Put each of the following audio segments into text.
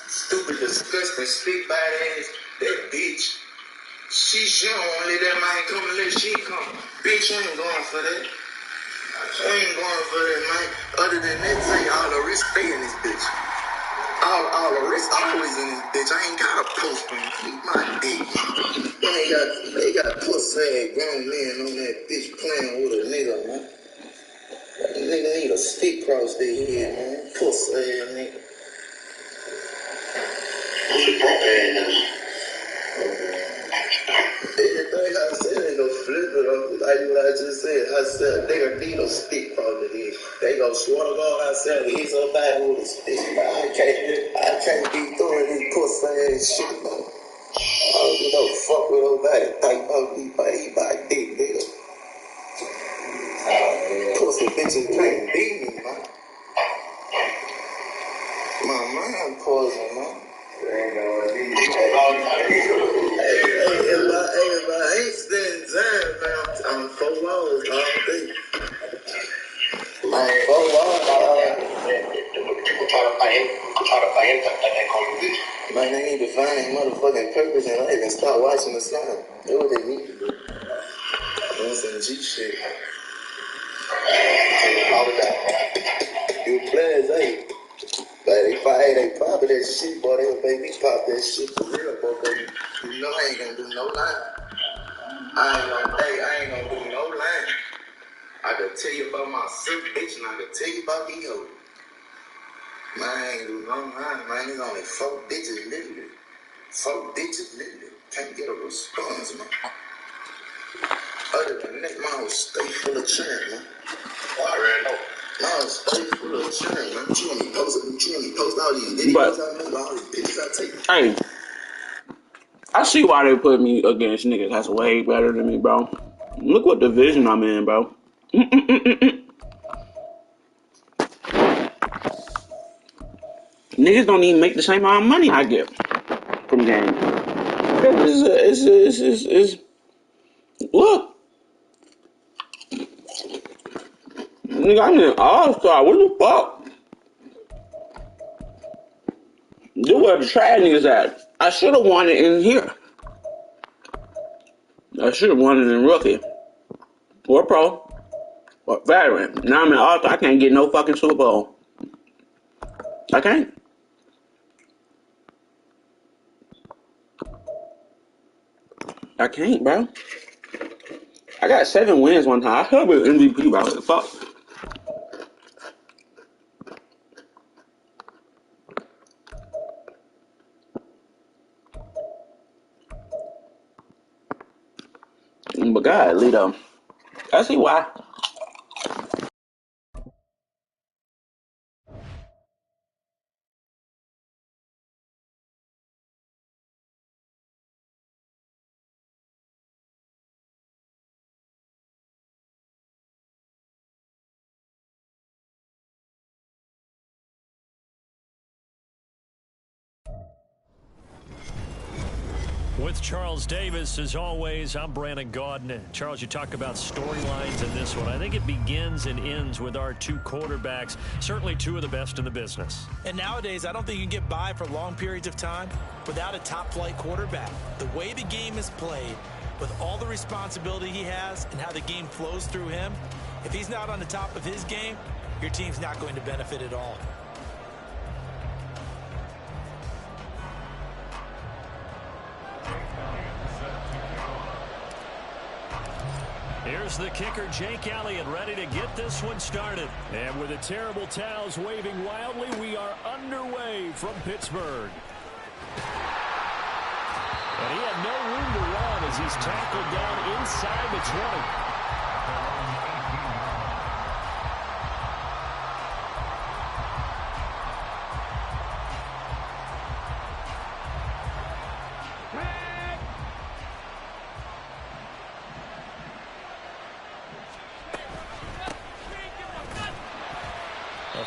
Stupid, disgusting, speak by ass, that bitch. She don't want to let that man come unless she come. Bitch, I ain't going for that. I ain't going for that, man. Other than that, say all the risk stay in this bitch. All the risk always in this bitch. I ain't got a post on keep my dick. They got pussy ass grown men on that bitch playing with a nigga, man. That nigga need a stick across their head, man. Pussy ass nigga. Everything I said ain't no flipping up. Like what I just said, I said they gonna need a stick across the head. They gonna swear to God, I said hit somebody with a stick. I can't be throwing this pussy ass shit, man. I don't give no fuck with nobody. Think about me, eat my dick, nigga. Pussy bitches can't beat me, man. My mind poison, man. If I ain't spending time, man, I'm 4 hours all day. I'm 4 hours all day. People try to buy in, like they call you bitch. Man, they need to find their motherfucking purpose and life and start watching the sun. That's what they need to do. On some G shit. All the time. You players, hey. But if I ain't they poppin' that shit, boy, they would make me pop that shit for real, boy, baby. You know I ain't gonna do no line. I ain't gonna do no line. I can tell you about my sick bitch and I can tell you about the hoe. Man, I ain't do no line, man. There's only 4 bitches literally. 4 bitches literally. Can't get a response, man. Other than that, man, I was stay full of churn, man. I already know. No, stay full of churn, man. You want me post all these videos I make, all these pictures I take. Hey, I see why they put me against niggas that's way better than me, bro. Look what division I'm in, bro. Niggas don't even make the same amount of money I get from games. Look. Nigga, I'm in All-Star. What the fuck? This where the trash niggas at. I should have won it in here. I should have won it in rookie. Or pro. Or veteran. Now I'm in All-Star. I can't get no fucking Super Bowl. I can't. I can't, bro. I got 7 wins one time. I could be MVP, bro. What the fuck? But God, Lito. I see why. With Charles Davis, as always, I'm Brandon Gaudin. Charles, you talk about storylines in this one. I think it begins and ends with our 2 quarterbacks, certainly 2 of the best in the business. And nowadays, I don't think you can get by for long periods of time without a top-flight quarterback. The way the game is played, with all the responsibility he has and how the game flows through him, if he's not on the top of his game, your team's not going to benefit at all. Here's the kicker, Jake Elliott, ready to get this one started. And with the terrible towels waving wildly, we are underway from Pittsburgh. And he had no room to run as he's tackled down inside the 20.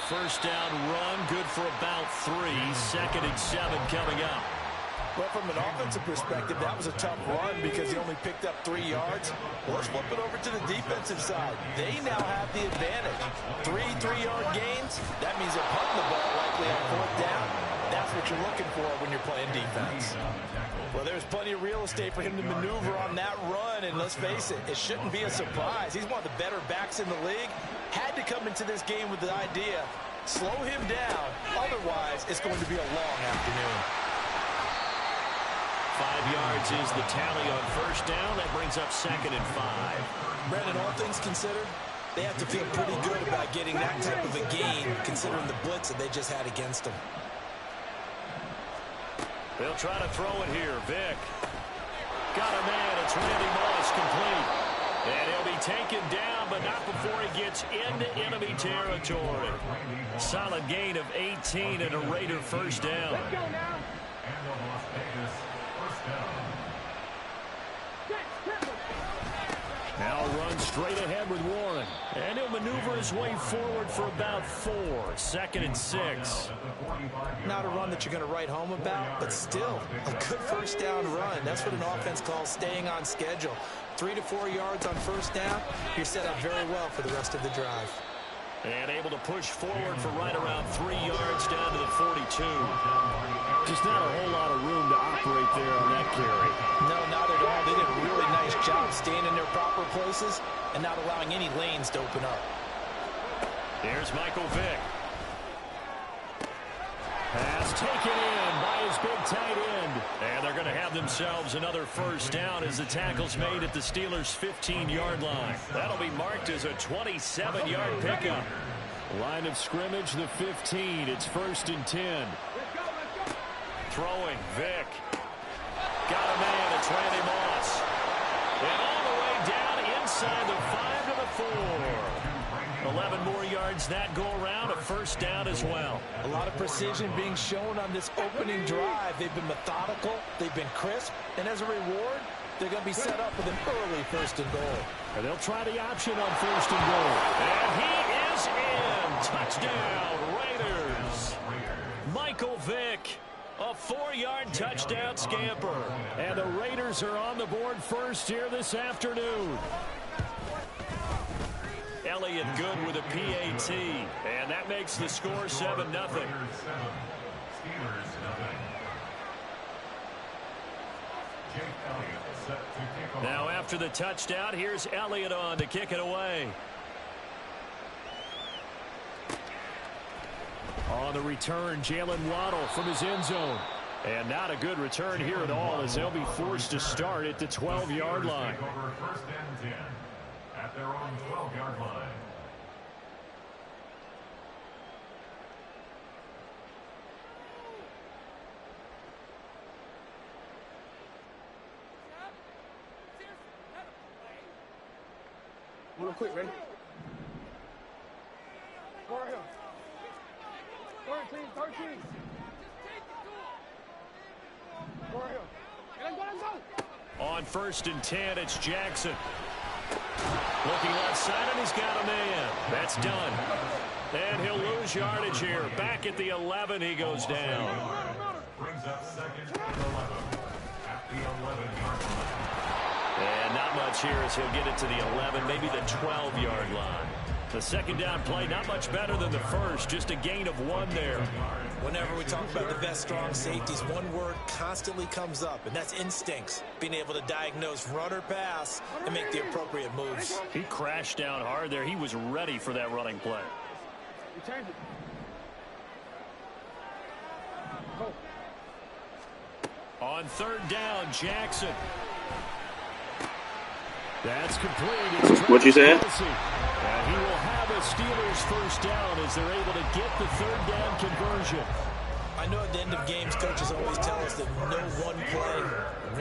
first down run, good for about 3. 2nd and 7 coming up. Well, from an offensive perspective, that was a tough run because he only picked up 3 yards. Well, let's flip it over to the defensive side. They now have the advantage. 3 3-yard gains. That means they're punting the ball likely on 4th down. That's what you're looking for when you're playing defense. Well, there's plenty of real estate for him to maneuver on that run, and let's face it, it shouldn't be a surprise. He's one of the better backs in the league. Had to come into this game with the idea, slow him down. Otherwise, it's going to be a long afternoon. 5 yards is the tally on first down. That brings up 2nd and 5. Brandon, all things considered, they have to feel pretty good about getting that type of a gain, considering the blitz that they just had against them. They'll try to throw it here. Vick. Got a man. It's Randy Moss, complete. And he'll be taken down, but not before he gets into enemy territory. Solid gain of 18 and a Raider first down. Let's go now. Now run straight ahead with Warren. And he'll maneuver his way forward for about 4. 2nd and 6. Not a run that you're going to write home about, but still a good first down run. That's what an offense calls staying on schedule. 3 to 4 yards on first down. You're set up very well for the rest of the drive. And able to push forward for right around 3 yards down to the 42. Just not a whole lot of room to operate there on that carry. No, not at all. They did a really nice job staying in their proper places and not allowing any lanes to open up. Here's Michael Vick. Pass taken in by his big tight end. And they're going to have themselves another first down as the tackle's made at the Steelers' 15-yard line. That'll be marked as a 27-yard pickup. Line of scrimmage, the 15. It's 1st and 10. Throwing, Vick. Got a man, it's Randy Moss. And all the way down inside the 5 to the 4. 11 more yards that go around, a first down as well. A lot of precision being shown on this opening drive. They've been methodical, they've been crisp, and as a reward, they're going to be set up with an early 1st and goal. And they'll try the option on 1st and goal. And he is in. Touchdown, Raiders. Michael Vick. A 4-yard touchdown scamper. And the Raiders are on the board first here this afternoon. Elliott good with a PAT. And that makes the score 7-0. Now after the touchdown, here's Elliott on to kick it away. On the return, Jalen Waddle from his end zone. And not a good return here at all as they'll be forced to start at the 12-yard line. First and 10 at their own 12-yard line. Real quick, ready? Go right here. 13. Go right here. Let's go. On 1st and 10, it's Jackson. Looking left side, and he's got a man. That's done. And he'll lose yardage here. Back at the 11, he goes down. Brings up 2nd and 11 at the 11-yard line. And not much here as he'll get it to the 11, maybe the 12-yard line. The second down play, not much better than the first, just a gain of 1 there. Whenever we talk about the best strong safeties, one word constantly comes up, and that's instincts. Being able to diagnose run or pass and make the appropriate moves. He crashed down hard there. He was ready for that running play. You change it. Go. On 3rd down, Jackson. That's complete. What you said? And he will have a Steelers first down as they're able to get the 3rd down conversion. I know at the end of games, coaches always tell us that no one play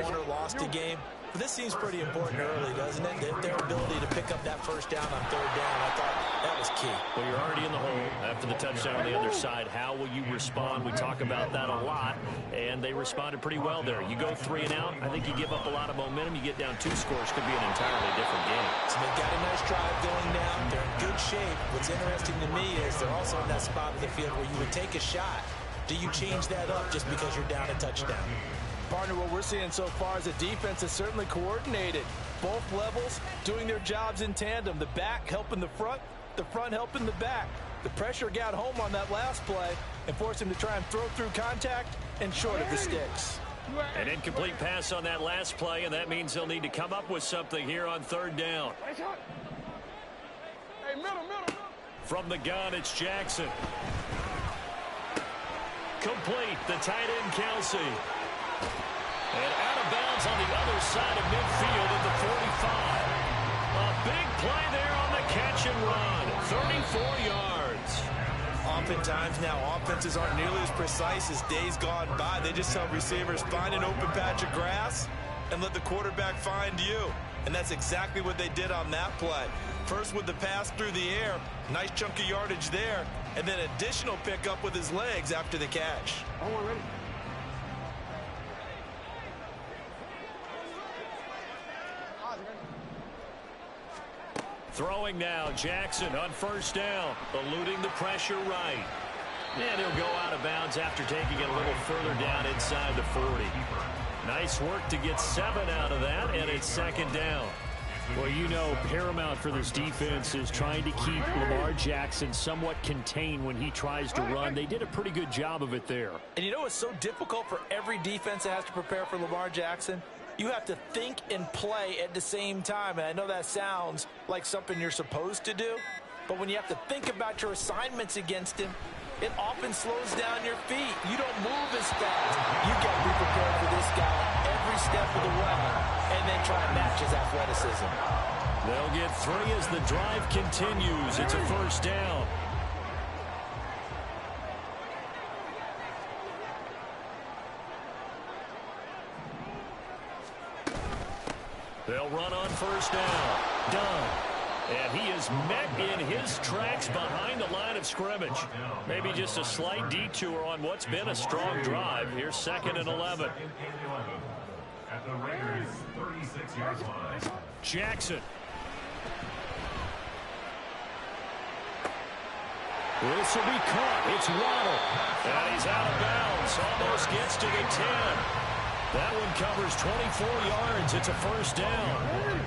won or lost a game. But this seems pretty important early, doesn't it? Their ability to pick up that first down on 3rd down. I thought That was key. Well, you're already in the hole after the touchdown on the other side. How will you respond? We talk about that a lot, and they responded pretty well there. You go 3 and out, I think you give up a lot of momentum. You get down 2 scores, could be an entirely different game. So they've got a nice drive going now. They're in good shape. What's interesting to me is they're also in that spot of the field where you would take a shot. Do you change that up just because you're down a touchdown? Partner, what we're seeing so far is the defense is certainly coordinated. Both levels doing their jobs in tandem. The back helping the front helping the back. The pressure got home on that last play and forced him to try and throw through contact and short of the sticks. An incomplete pass on that last play, and that means they'll need to come up with something here on 3rd down. Hey, middle. From the gun, it's Jackson. Complete, the tight end, Kelsey. And out of bounds on the other side of midfield at the 45. A big play there on the catch and run. 34 yards. Oftentimes now, offenses aren't nearly as precise as days gone by. They just tell receivers, find an open patch of grass and let the quarterback find you. And that's exactly what they did on that play. First with the pass through the air, nice chunk of yardage there, and then additional pickup with his legs after the catch. Ready? Throwing now, Jackson on 1st down, eluding the pressure right. And he'll go out of bounds after taking it a little further down inside the 40. Nice work to get 7 out of that, and it's 2nd down. Well, you know, paramount for this defense is trying to keep Lamar Jackson somewhat contained when he tries to run. They did a pretty good job of it there. And you know what's so difficult for every defense that has to prepare for Lamar Jackson? You have to think and play at the same time. And I know that sounds like something you're supposed to do, but when you have to think about your assignments against him, it often slows down your feet. You don't move as fast. You've got to be prepared for this guy every step of the way and then try and match his athleticism. They'll get 3 as the drive continues. It's a 1st down. They'll run on 1st down. Done. And he is met in his tracks behind the line of scrimmage. Maybe just a slight detour on what's been a strong drive. Here's 2nd and 11. At the Raiders' 36-yard line. Jackson. This will be caught. It's Waddle. And he's out of bounds. Almost gets to the 10. That one covers 24 yards. It's a 1st down.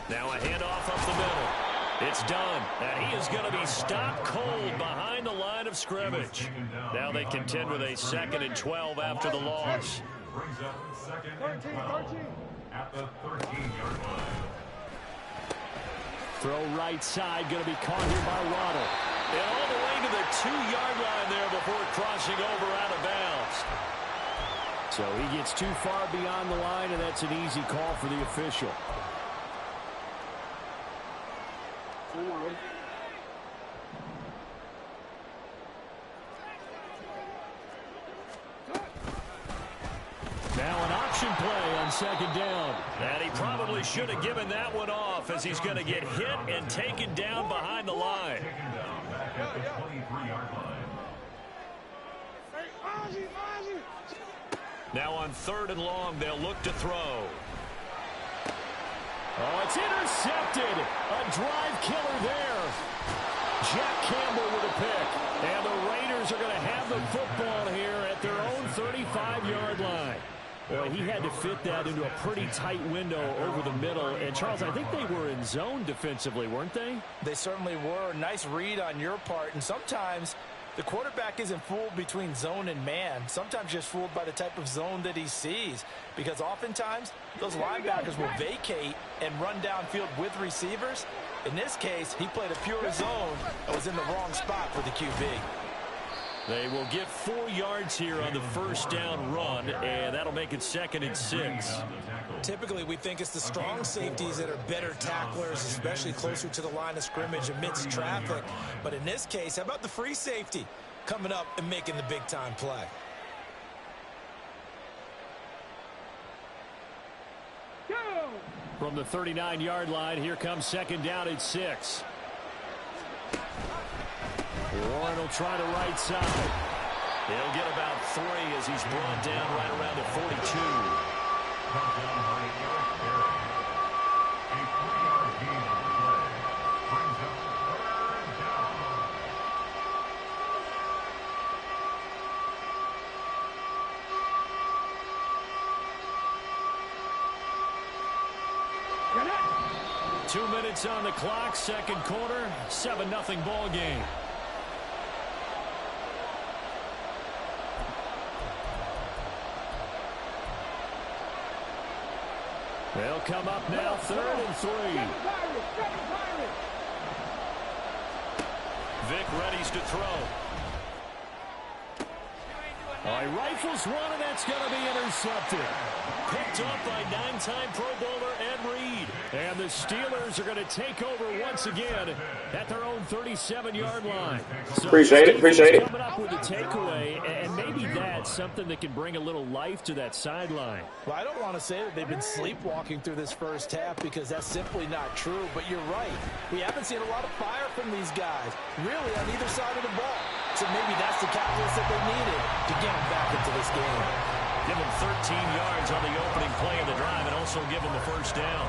Now a handoff up the middle. It's done. And he is going to be stopped cold behind the line of scrimmage. Now they contend with a 2nd and 12 after the loss. Brings up 2nd and 12 at the 13-yard line. Throw right side, going to be caught here by Waddle. And all the way to the 2-yard line there before crossing over out of bounds. So he gets too far beyond the line, and that's an easy call for the official. Now an option play on 2nd down. And he probably should have given that one off as he's going to get hit and taken down behind the line. Taken down back at the 23-yard line. Now on 3rd and long, they'll look to throw. Oh, it's intercepted. A drive killer there. Jack Campbell with a pick. And the Raiders are going to have the football here at their own 35-yard line. Boy, he had to fit that into a pretty tight window over the middle. And, Charles, I think they were in zone defensively, weren't they? They certainly were. Nice read on your part. And sometimes the quarterback isn't fooled between zone and man. Sometimes just fooled by the type of zone that he sees. Because oftentimes, those linebackers will vacate and run downfield with receivers. In this case, he played a pure zone and was in the wrong spot for the QB. They will get 4 yards here on the 1st down run, and that'll make it 2nd and 6. Typically, we think it's the strong safeties that are better tacklers, especially closer to the line of scrimmage amidst traffic. But in this case, how about the free safety coming up and making the big-time play? From the 39-yard line, here comes second down at 6. Warren will try the right side. He'll get about 3 as he's brought down right around the 42. Get it! 2 minutes on the clock, second quarter, 7-0 ball game. They'll come up now, 3rd and 3. Vic readies to throw. He rifles one, and that's going to be intercepted. Picked up by 9-time Pro Bowler Ed Reed. And the Steelers are going to take over once again at their own 37-yard line. So Appreciate it. coming up with a takeaway, and maybe that's something that can bring a little life to that sideline. Well, I don't want to say that they've been sleepwalking through this first half because that's simply not true, but you're right. We haven't seen a lot of fire from these guys, really, on either side of the ball. So maybe that's the catalyst that they needed to get them back into this game. Give him 13 yards on the opening play of the drive and also give him the first down.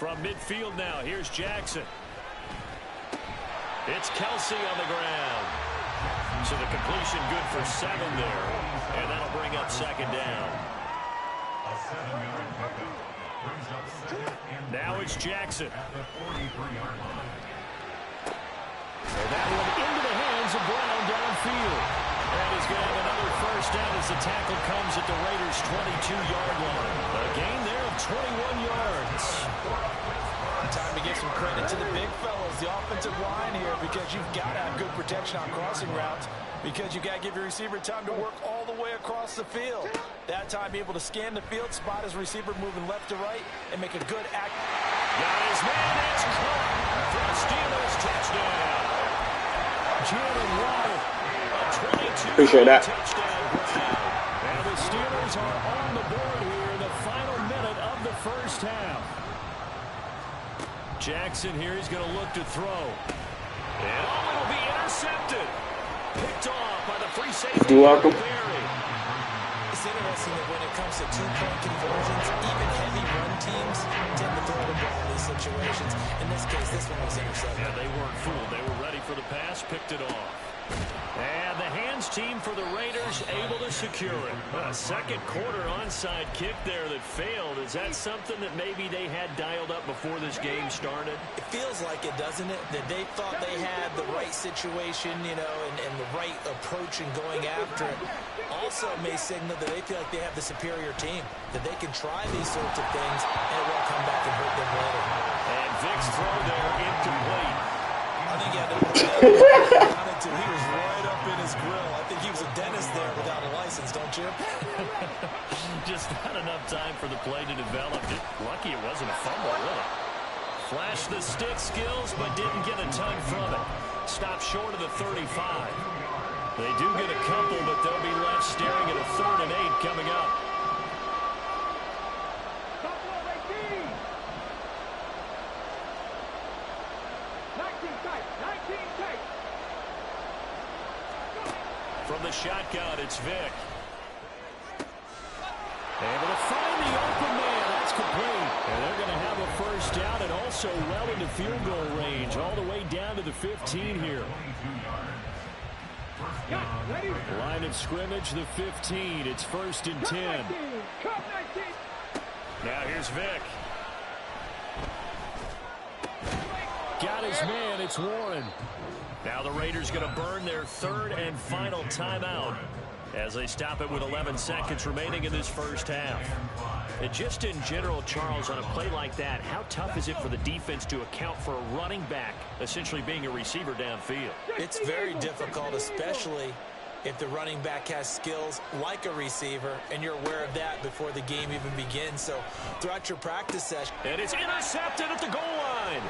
From midfield now, here's Jackson. It's Kelsey on the ground. So the completion good for 7 there. And that'll bring up second down. Now it's Jackson. And that one into the hands of Brown downfield. And he's going to have another first down as the tackle comes at the Raiders' 22-yard line. A gain there of 21 yards. Time to give some credit to the big fellas, the offensive line here, because you've got to have good protection on crossing routes, because you've got to give your receiver time to work all the way across the field. That time, be able to scan the field, spot his receiver moving left to right, and make a good act. Got his man, it's caught for the Steelers touchdown. Jalen Waddle, a 22 Appreciate that. touchdown. And the Steelers are on the board here in the final minute of the first half. Jackson here, he's going to look to throw. And it'll be intercepted. Picked off by the free safety. You're welcome. It's interesting that when it comes to two-point conversions, even heavy run teams tend to throw the ball in these situations. In this case, this one was intercepted. Yeah, they weren't fooled. They were ready for the pass, picked it off. And the hands team for the Raiders able to secure it. A second quarter onside kick there that failed. Is that something that maybe they had dialed up before this game started? It feels like it, doesn't it? That they thought they had the right situation, you know, and the right approach in going after it. Also may signal that they feel like they have the superior team, that they can try these sorts of things, and it won't come back and hurt them later. And Vic's throw there incomplete. I think he had to he was right up in his grill. I think he was a dentist there without a license, don't you? Just not enough time for the play to develop. Lucky it wasn't a fumble, really. Flashed the stick skills, but didn't get a ton from it. Stopped short of the 35. They do get a couple, but they'll be left staring at a 3rd and 8 coming up. From the shotgun, it's Vic. Able to find the open man. That's complete. And they're going to have a first down and also well into field goal range. All the way down to the 15 here. Line of scrimmage, the 15. It's 1st and 10. Now here's Vic. Got his man. It's Warren. Now the Raiders going to burn their 3rd and final timeout as they stop it with 11 seconds remaining in this first half. And just in general, Charles, on a play like that, how tough is it for the defense to account for a running back essentially being a receiver downfield? It's very difficult, especially if the running back has skills like a receiver, and you're aware of that before the game even begins. So throughout your practice session. And it's intercepted at the goal line.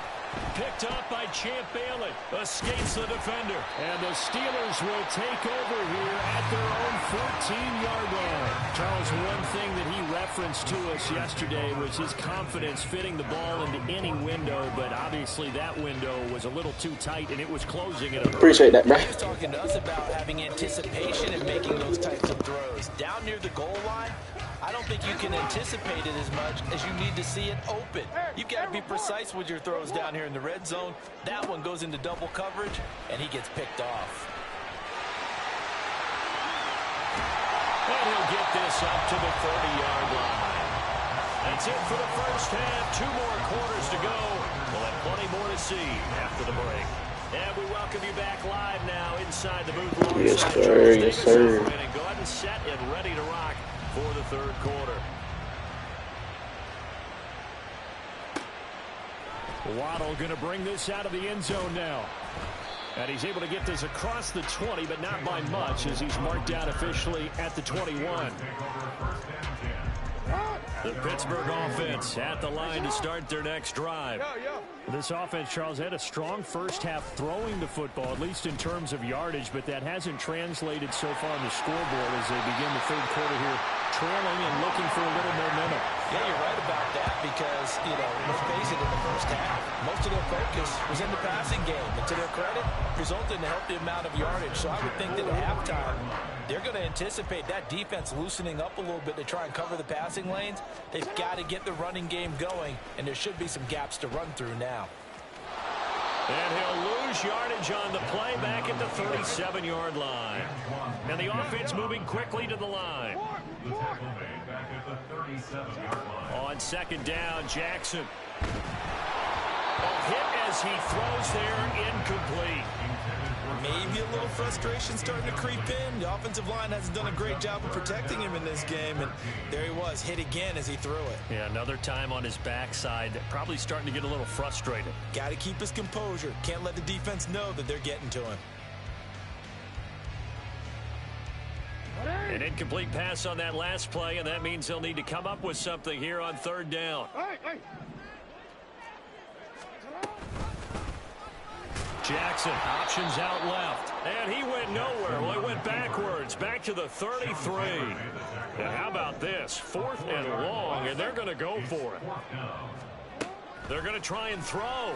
Picked up by Champ Bailey. Escapes the defender. And the Steelers will take over here at their own 14-yard line. Charles, one thing that he referenced to us yesterday was his confidence fitting the ball into any window, but obviously that window was a little too tight, and it was closing at a Appreciate that, bro. He was talking to us about having anticipation and making those types of throws. Down near the goal line, I don't think you can anticipate it as much as you need to see it open. You've got to be precise with your throws down here in the red zone. That one goes into double coverage, and he gets picked off. And he'll get this up to the 30-yard line. That's it for the first half. 2 more quarters to go. We'll have plenty more to see after the break. And we welcome you back live now inside the booth. Yes, sir. Yes, sir. Go ahead and set and ready to rock for the third quarter. Waddle going to bring this out of the end zone now. And he's able to get this across the 20, but not by much, as he's marked down officially at the 21. The Pittsburgh offense at the line to start their next drive. This offense, Charles, had a strong first half throwing the football, at least in terms of yardage, but that hasn't translated so far on the scoreboard as they begin the third quarter here, trailing and looking for a little momentum. Yeah, you're right about that because, let's face it, in the first half, most of their focus was in the passing game. And to their credit, resulted in a healthy amount of yardage. So I would think that at halftime, they're going to anticipate that defense loosening up a little bit to try and cover the passing lanes. They've got to get the running game going, and there should be some gaps to run through now. And he'll lose yardage on the play back at the 37-yard line. And the offense moving quickly to the line. The tackle made back at the 37-yard line. On second down, Jackson. A hit as he throws there, incomplete. Maybe a little frustration starting to creep in. The offensive line hasn't done a great job of protecting him in this game, and there he was, hit again as he threw it. Yeah, another time on his backside, probably starting to get a little frustrated. Got to keep his composure. Can't let the defense know that they're getting to him. An incomplete pass on that last play, and that means they'll need to come up with something here on third down. Jackson, options out left, and he went nowhere. Well, he went backwards, back to the 33. And how about this? 4th and long, and they're going to go for it. They're going to try and throw.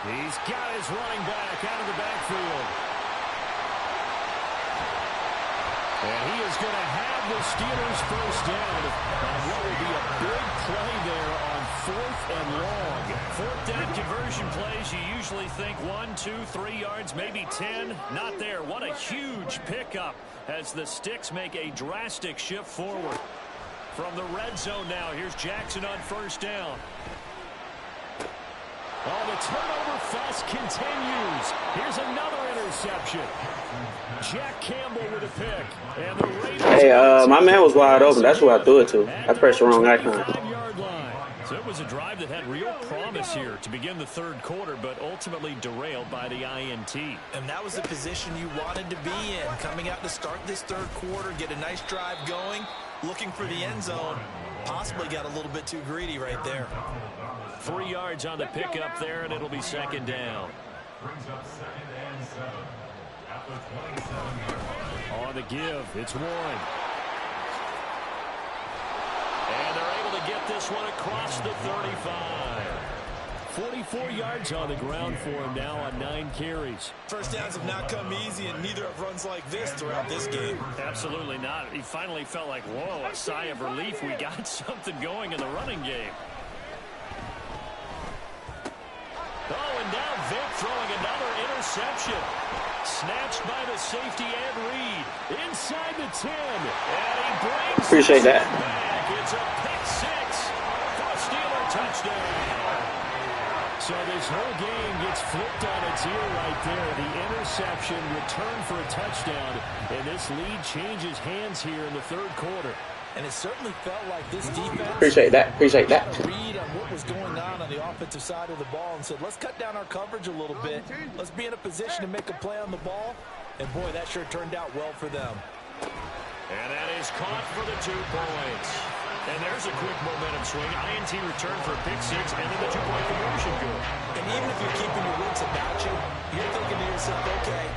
He's got his running back out of the backfield. And he is going to have the Steelers first down on what will be a big play there on 4th and long. 4th down conversion plays, you usually think 1, 2, 3 yards, maybe 10. Not there. What a huge pickup as the Sticks make a drastic shift forward. From the red zone now, here's Jackson on first down. Oh, the turnover fest continues. Here's another interception. Jack Campbell with a pick. And the Raiders. Hey, my man was wide open. That's who I threw it to. I pressed the wrong icon. So it was a drive that had real promise here to begin the third quarter, but ultimately derailed by the INT. And that was the position you wanted to be in. Coming out to start this third quarter, get a nice drive going, looking for the end zone. Possibly got a little bit too greedy right there. 3 yards on the pickup there, and it'll be second down. Brings up 2nd and 7 at the 27-yard line. On the give, it's Warren. And they're able to get this one across the 35. 44 yards on the ground for him now on 9 carries. First downs have not come easy, and neither have runs like this throughout this game. Absolutely not. He finally felt like, whoa, a sigh of relief. We got something going in the running game. Oh, and now Vic throwing another interception. Snatched by the safety Ed Reed. Inside the 10. And he brings Appreciate that. back. It's a pick 6 for a Steeler touchdown. So this whole game gets flipped on its ear right there. The interception, return for a touchdown. And this lead changes hands here in the third quarter. And it certainly felt like this defense Appreciate that. Appreciate that. had a read on what was going on the offense. offensive side of the ball and said, let's cut down our coverage a little bit. Let's be in a position to make a play on the ball. And, boy, that sure turned out well for them. And that is caught for the 2 points. And there's a quick momentum swing. INT return for a pick 6, and then the 2-point conversion good. And even if you're keeping your wits about you, you're thinking to yourself, okay,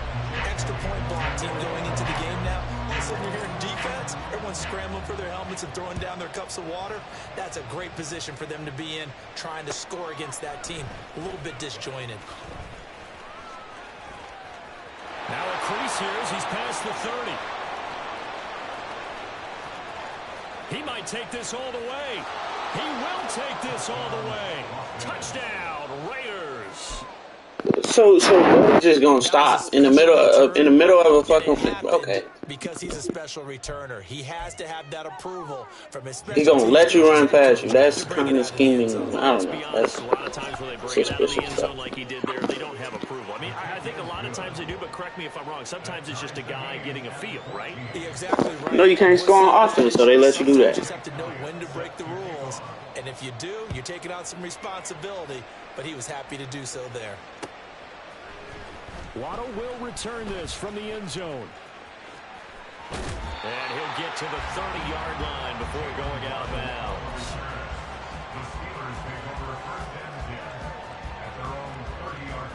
extra point block team going into the game now. All of a sudden you're hearing defense. Everyone's scrambling for their helmets and throwing down their cups of water. That's a great position for them to be in, trying to score against that team. A little bit disjointed. Now a crease here as he's past the 30. He might take this all the way. He will take this all the way. Touchdown, Raiders. So we're just gonna stop in the middle of a fucking okay. Because he's a special returner, he has to have that approval from his special. He's gonna let you run past you. That's kind of scheming. I don't know. That's a lot of times when they break it out of the end zone like he did there, they don't have approval. I mean, I think a lot of times they do, but correct me if I'm wrong. Sometimes it's just a guy getting a feel, right? Exactly right. No, you can't score on offense, so they let you do that. You just have to know when to break the rules, and if you do, you're taking on some responsibility. But he was happy to do so there. Waddle will return this from the end zone. And he'll get to the 30-yard line before going out of bounds. The Steelers take over a 1st and 10 at their own 30-yard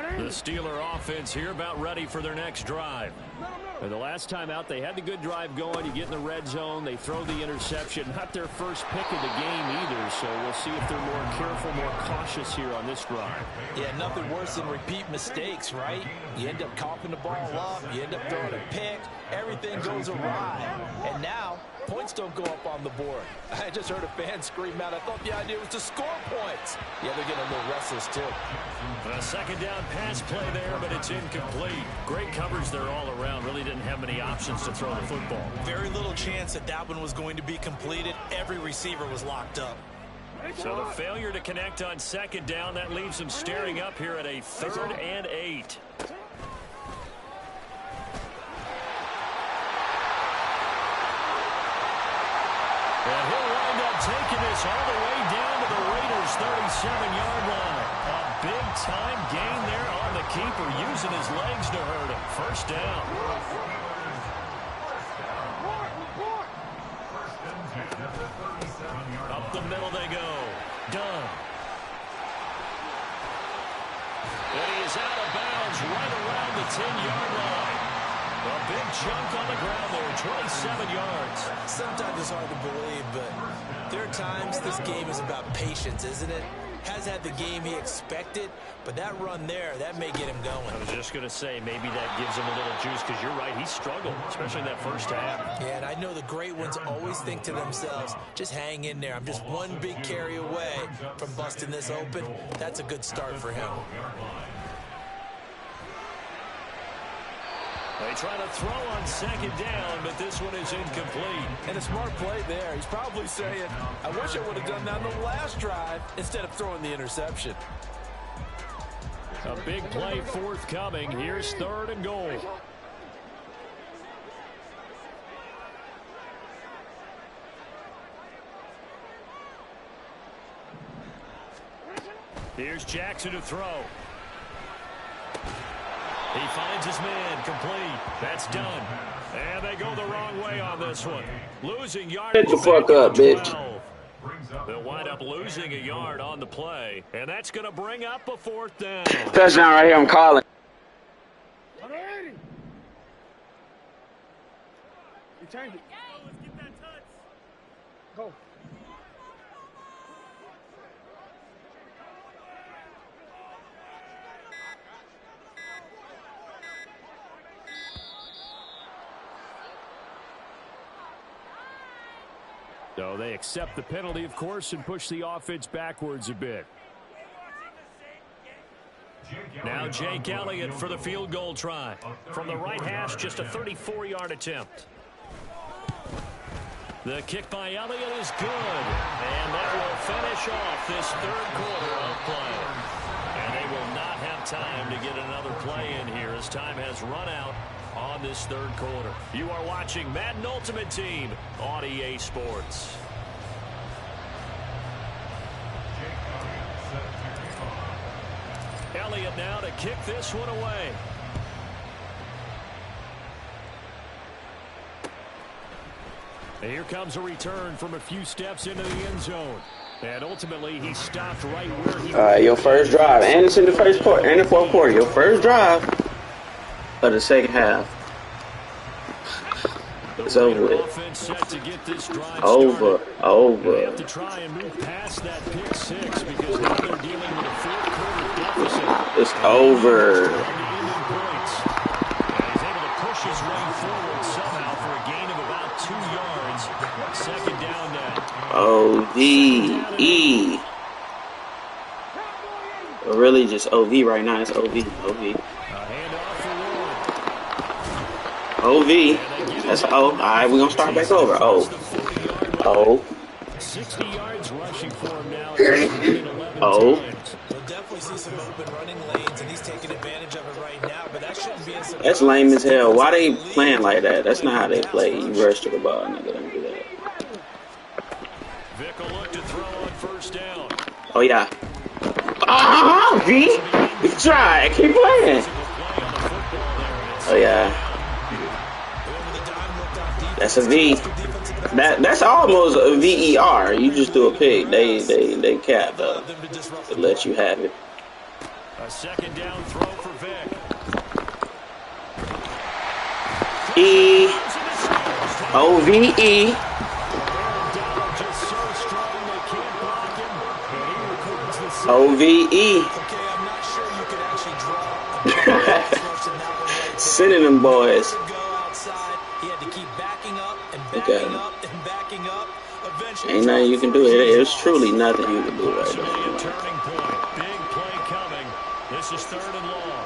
line. The Steeler offense here about ready for their next drive. And the last time out, they had the good drive going. You get in the red zone, they throw the interception. Not their first pick of the game either, so we'll see if they're more careful, more cautious here on this drive. Yeah, nothing worse than repeat mistakes, right? You end up coughing the ball up, you end up throwing a pick, everything goes awry. And now, points don't go up on the board. I just heard a fan scream out, I thought the idea was to score points. Yeah, they're getting a little restless, too. A second down pass play there, but it's incomplete. Great coverage there all around. Really didn't have many options to throw the football. Very little chance that that one was going to be completed. Every receiver was locked up. So the failure to connect on second down, that leaves them staring up here at a 3rd and 8. And he'll wind up taking this all the way down to the Raiders' 37-yard line. A big-time gain there on the keeper, using his legs to hurt him. First down. Up the middle they go. Done. And he is out of bounds right around the 10-yard line. A big chunk on the ground there, 27 yards. Sometimes it's hard to believe, but there are times this game is about patience, isn't it? Has had the game he expected, but that run there, that may get him going. I was just going to say, maybe that gives him a little juice, because you're right, he struggled, especially in that first half. Yeah, and I know the great ones always think to themselves, just hang in there. I'm just one big carry away from busting this open. That's a good start for him. They try to throw on second down, but this one is incomplete. And a smart play there. He's probably saying, I wish I would have done that on the last drive instead of throwing the interception. A big play forthcoming. Here's 3rd and goal. Here's Jackson to throw. He finds his man, complete. That's done. And they go the wrong way on this one. Losing yard. Get the fuck up, bitch. They'll wind up losing a yard on the play. And that's going to bring up a 4th down. Touchdown right here, I'm calling. You change it. Let's get that touch. Go. So they accept the penalty, of course, and push the offense backwards a bit. Now Jake Elliott for the field goal try. From the right hash, just a 34-yard attempt. The kick by Elliott is good. And that will finish off this 3rd quarter of play. And they will not have time to get another play in here as time has run out on this 3rd quarter. You are watching Madden Ultimate Team on EA Sports. Elliott now to kick this one away. And here comes a return from a few steps into the end zone. And ultimately, he stopped right where he was. Your first drive. And it's in the first quarter and the fourth quarter. Your first drive of the second half. It's over with. Over. They have to try and move past that pick six because now they're dealing with a fourth quarter deficit. It's over. And he's able to push his way forward somehow for a gain of about 2 yards. Second down now. O-V-E. Really just O-V right now. It's O-V. O-V. O-V. That's O. All right, we're going to start back over. O. O. 60 yards rushing for him now. O. We'll definitely see some open running lanes, and he's taking advantage of it right now, but that shouldn't be a surprise. That's lame as hell. Why they playing like that? That's not how they play. You rush to the ball, nigga. Don't do that. Vic will look to throw on first down. Oh, yeah. Ah, V. Try. Keep playing. Oh, yeah. That's a V. That's almost a VER. You just do a pick. They cap though. They let you have it. A second down throw for Vic. E O V E. O V E. Sending them boys. Okay. Ain't nothing you can do. There's truly nothing you can do right now. Turning point. Big play coming. This is third and long.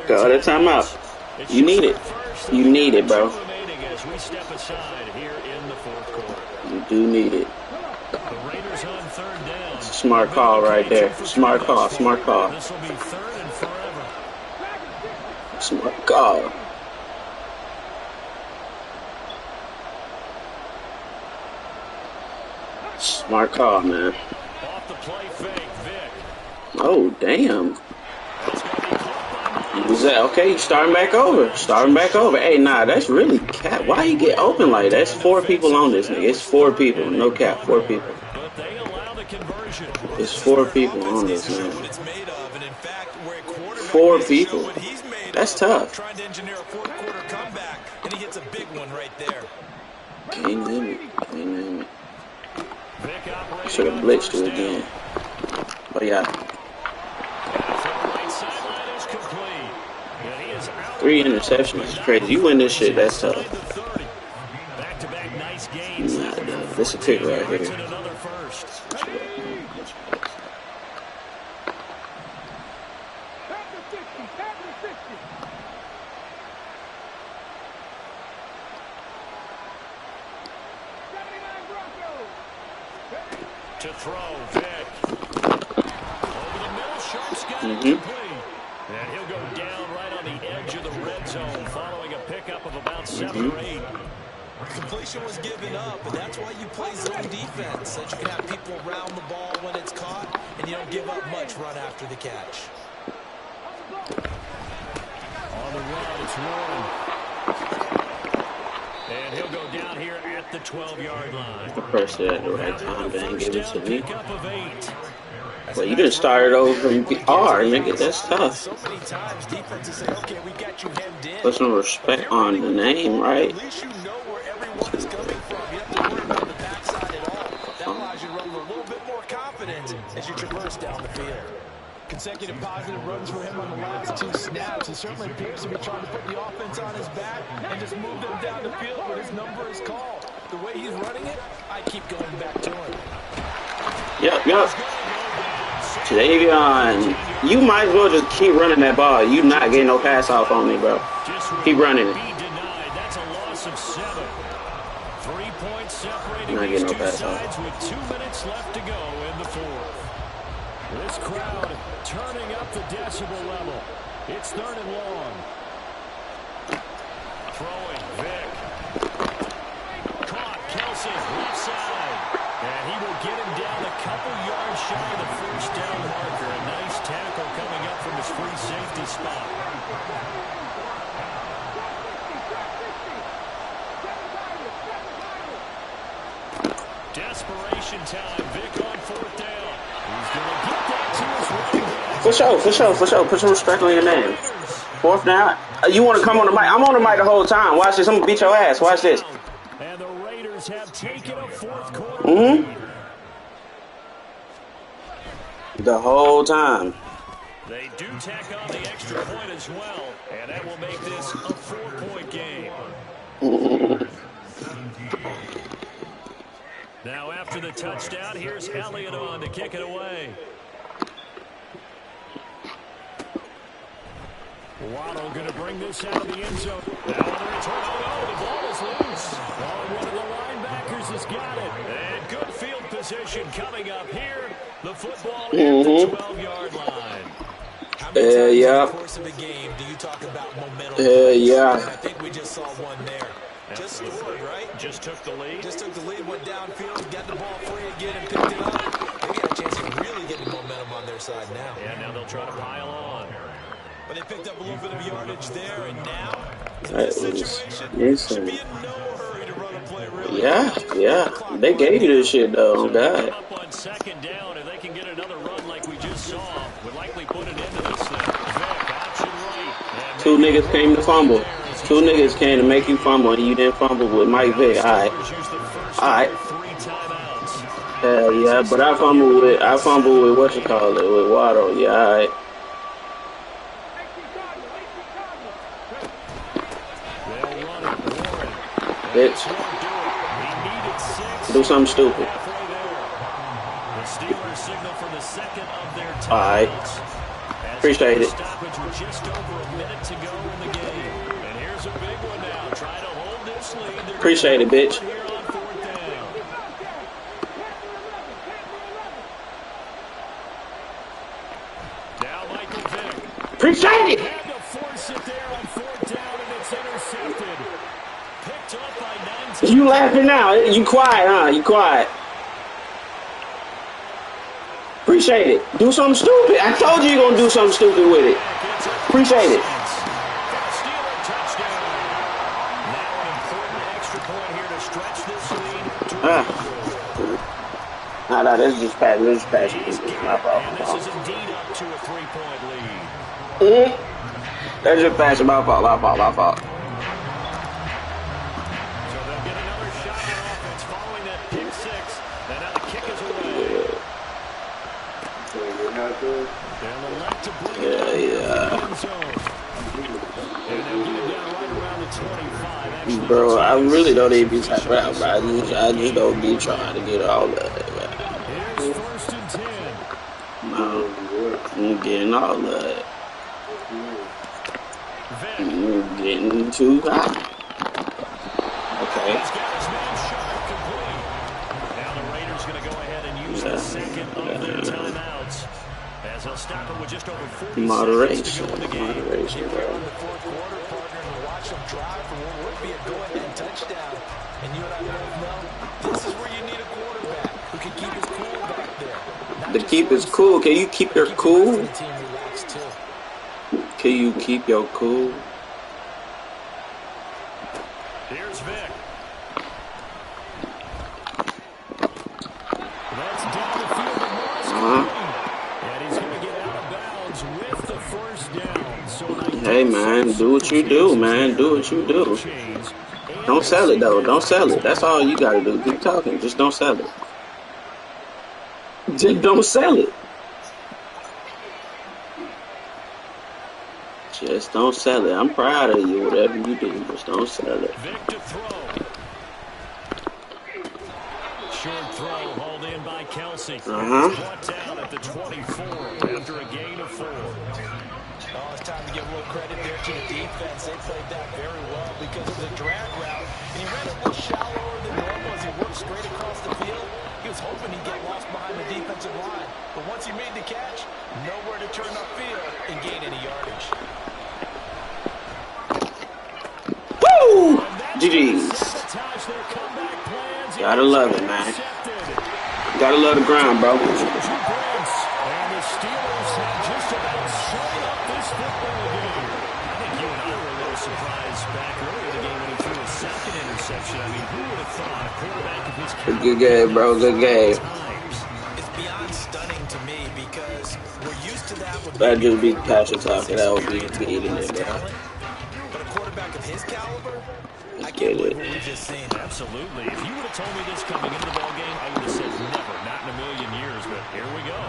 Go to timeout. You need it. You need it, bro. As we step aside here in the fourth quarter. You do need it. The Raiders on third down. Smart call right there. Smart call. Smart call. This will be third and forever. Smart call. Smart call, man. Off the play fake, Vic. Oh, damn. Was that okay? Starting back over. Starting back over. Hey, nah, that's really cap. Why you get open like that? That's 4 people on this nigga. It's 4 people. No cap. 4 people. But they allow the conversion. It's 4 people on this, man. 4 people. That's tough. Trying to engineer a fourth quarter comeback, and he hits a big one right there. Can't limit. Can't limit. Should have blitzed it again. But yeah. 3 interceptions is crazy. You win this shit, that's tough. Back-to-back nice games. Nah, this a pick right here. To throw, Vic. Over the middle, Sharp's got it complete. And he'll go down right on the edge of the red zone following a pickup of about 7 or 8. Completion was given up, but that's why you play zone defense, so you can have people around the ball when it's caught, and you don't give up much run after the catch. On the run, it's Warren. And he'll go down here at the 12-yard line. The person at the right time didn't give it to me. Pickup of 8. Well, you didn't start it over from R, nigga. That's tough. So many times defenses say, okay, we got you hemmed in. Put some respect on the name, right? At least you know where everyone is coming from. You have to worry about the backside at all. That allows you to run with a little bit more confidence as you traverse down the field. Consecutive positive runs for him on the last 2 snaps. He certainly appears to be trying to put the offense on his back and just move them down the field when his number is called. The way he's running it, I keep going back to him. Yep. Jadavion, you might as well just keep running that ball. You not getting no pass off on me, bro. Keep running it. That's a loss of 7. 3 points separating Not these getting no two pass sides off. with 2 minutes left to go in the fourth. This crowd turning up the decibel level. It's third and long. Throwing, Vic. Caught, Kelsey, left side. And he will get him down a couple yards shy of the first down marker. A nice tackle coming up from his free safety spot. Desperation time. Vic on fourth down. He's going to get that to his running back. For sure. Put some respect on your name. Fourth down. You want to come on the mic? I'm on the mic the whole time. Watch this. I'm going to beat your ass. Watch this. And the Raiders have taken a fourth quarter. The whole time. They do tack on the extra point as well, and that will make this a 4-point game. Now after the touchdown, here's Elliott on to kick it away. Waddle going to bring this out of the end zone. Now on the return. Oh, no, the ball is loose. Oh, one of the linebackers has got it. And good field position coming up here. The football at the 12-yard line. How many times in the course of a game do you talk about momentum? And I think we just saw one there. Just scored, right? Just took the lead. Just took the lead, went downfield, got the ball free again, and picked it up. They got a chance of really getting momentum on their side now. Yeah, now they'll try to pile on. But they picked up a little bit of yardage there, and now, in this situation, should be in no hurry to run a play, really. Yeah. They gave you this shit, though. So God. Up on second down, if they can get another run like we just saw, would likely put it into this thing. Vic, option right. Two niggas came to fumble. Two niggas came to make you fumble, and you didn't fumble with Mike Vick. All right. Yeah, but I fumbled with what you call it, with Waddle. Yeah, all right. Bitch. Do something stupid. All right. Appreciate it. Appreciate it, bitch. Appreciate it. You laughing now? You quiet, huh? You quiet. Appreciate it. Do something stupid. I told you you're gonna do something stupid with it. Appreciate it. Nah, that's just passing. This is passing. My fault. This is indeed up to a 3-point lead. That's just passing. My fault. So they'll get another shot at offense following that pick six. And now the kick is away. And they'll like to bring it up in the end zone. And they'll get it down right around the 25. Actually, bro, I really don't even be typing out, bro. I just don't be trying to get all that. here's first and 10. I'm getting all that. I'm getting too high. Okay. He's got his man sharp complete. Now the Raiders going to go ahead and use the second of their timeouts. As they'll stop it with just over 40 seconds to go in the game. Moderation, bro. In the fourth quarter, partner, and watch them drive for what would be a go-ahead touchdown. And you and I both know this is where you need a quarterback who can keep his cool back there. To keep his cool, can you keep your cool? Can you keep your cool? Here's Vic. That's down the field to Morris. And he's going to get out of bounds with the first down. So hey, man, do what you do, man. Do what you do. Don't sell it, though. Don't sell it. That's all you got to do. Keep talking. Just don't sell it. Just don't sell it. Just don't sell it. I'm proud of you, whatever you do. Just don't sell it. Vic to throw. Short throw hauled in by Kelsey. Brought down at the 24 after a gain of 4. Oh, it's time to give a little credit there to the defense. They played that very well because of the drag route. And he ran it a little shallower than normal as he worked straight across the field. He was hoping he'd get lost behind the defensive line. But once he made the catch, nowhere to turn upfield and gain any yardage. Woo! GG's. Gotta love it, man. Gotta love the grind, bro. And the Steelers have just about sewn up this football game. I think you and I were a little surprised back early in the game when he threw a second interception. I mean, who would have thought a quarterback of his caliber? Good game, bro. Good game. It's beyond stunning to me because we're used to that. That'd just be Patrick talking. That would be eating it, bro. But a quarterback of his caliber, I Get can't believe it. what we've just seen. Absolutely. If you would have told me this coming into the ball game, I would have said never, not in a million years. But here we go.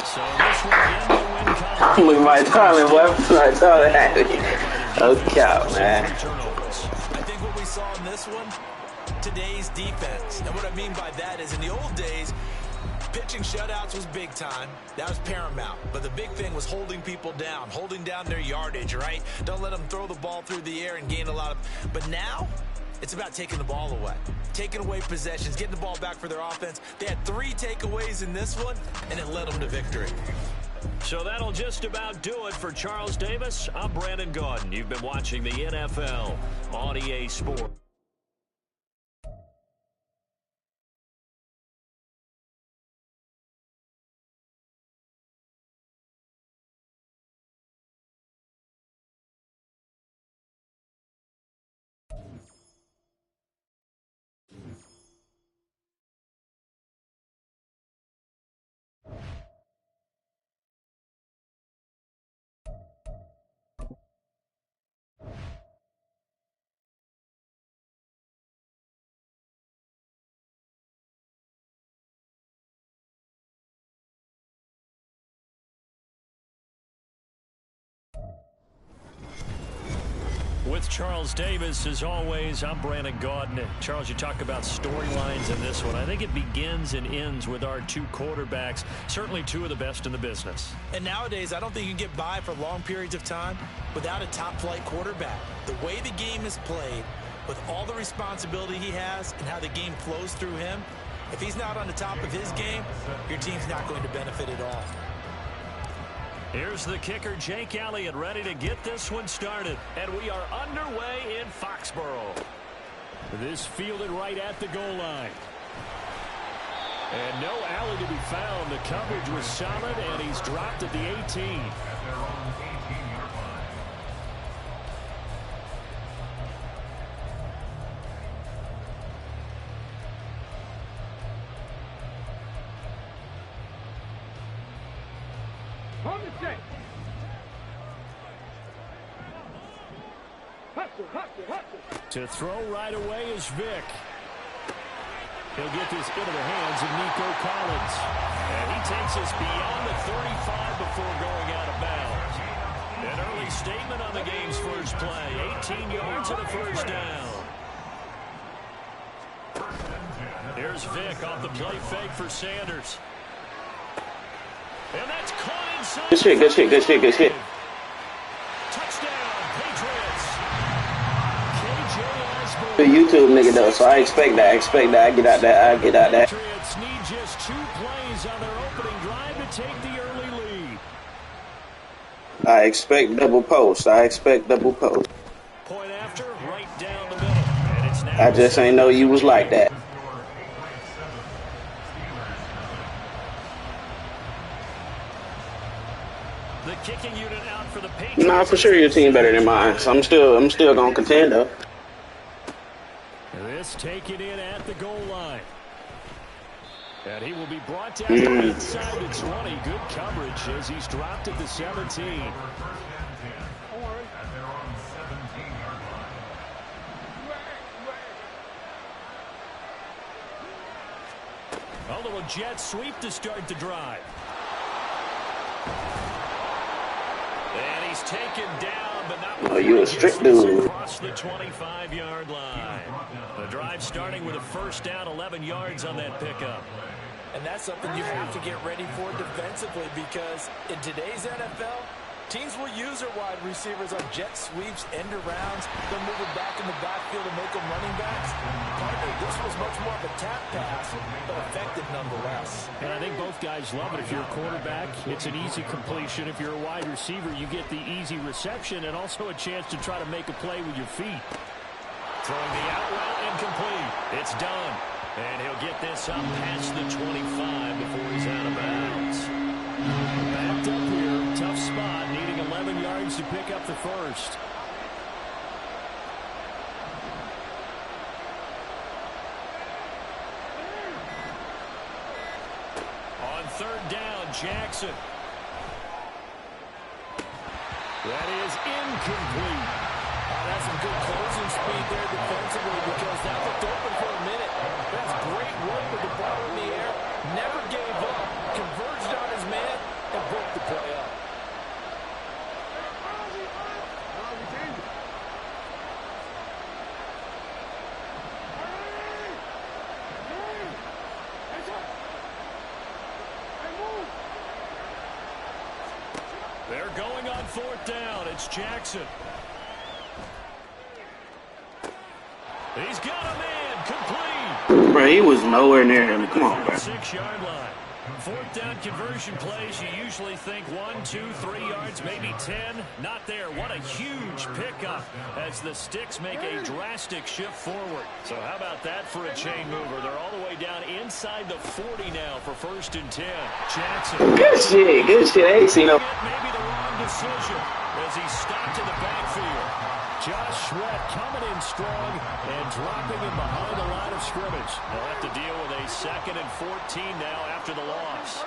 So this one in the win column. Look at my timing, boy. I saw that. Okay, man. I think what we saw in this one, today's defense. And what I mean by that is in the old days, pitching shutouts was big time. That was paramount. But the big thing was holding people down, holding down their yardage, right? Don't let them throw the ball through the air and gain a lot of... But now, it's about taking the ball away. Taking away possessions, getting the ball back for their offense. They had 3 takeaways in this one, and it led them to victory. So that'll just about do it for Charles Davis. I'm Brandon Gaudin. You've been watching the NFL on EA Sports. With Charles Davis, as always, I'm Brandon Gaudin. Charles, you talk about storylines in this one. I think it begins and ends with our 2 quarterbacks, certainly 2 of the best in the business. And nowadays, I don't think you can get by for long periods of time without a top-flight quarterback. The way the game is played, with all the responsibility he has and how the game flows through him, if he's not on the top of his game, your team's not going to benefit at all. Here's the kicker, Jake Elliott, ready to get this one started. And we are underway in Foxborough. This fielded right at the goal line. And no alley to be found. The coverage was solid, and he's dropped at the 18. Hold the check. Hustle. To throw right away is Vick. He'll get this into the hands of Nico Collins. And he takes us beyond the 35 before going out of bounds. An early statement on the game's first play. 18 yards and a first down. Here's Vick off the play fake for Sanders. And that's caught inside. Good shit. Touchdown, Patriots. KJ Osborne. The YouTube nigga though, so I expect that. I get out that. Patriots need just 2 plays on their opening drive to take the early lead. I expect double post. Point after, right down the middle. And it's now I just ain't know you was like that. the kicking unit out for the Patriots. Nah, for sure your team better than mine. So I'm still gonna contend though. This taken in at the goal line. And he will be brought down inside the 20. Good coverage as he's dropped at the 17. A little jet sweep to start the drive. And he's taken down, but not. Oh, you a strict dude. Across the 25-yard line. The drive starting with a first down, 11 yards on that pickup. And that's something you have to get ready for defensively, because in today's NFL, Teams will use their wide receivers on jet sweeps, end arounds. They'll move it back in the backfield and make them running backs. Partner, this was much more of a tap pass, but effective nonetheless. And I think both guys love it. If you're a quarterback, it's an easy completion. If you're a wide receiver, you get the easy reception and also a chance to try to make a play with your feet. Throwing the out route incomplete. It's done. And he'll get this up past the 25 before he's out of bounds. Backed up here. Tough spot. Needing 11 yards to pick up the first. On third down, Jackson. That is incomplete. That's some good closing speed there defensively because that looked open for a minute. That's great work with the ball in the air. Never gave up. Converged on his man and broke the play up. They're going on fourth down. It's Jackson. He's got a man complete. Bro, he was nowhere near him. Come on, bro. 6-yard line. Fourth down conversion plays, you usually think 1, 2, 3 yards, maybe 10. Not there. What a huge pickup as the Sticks make a drastic shift forward. So how about that for a chain mover? They're all the way down inside the 40 now for 1st and 10. Jackson. Good shit. Good shit. I ain't seen no. Maybe the wrong decision as he stopped in the backfield. Josh Sweat coming in strong and dropping him behind the line of scrimmage. They'll have to deal with a 2nd and 14 now after the loss.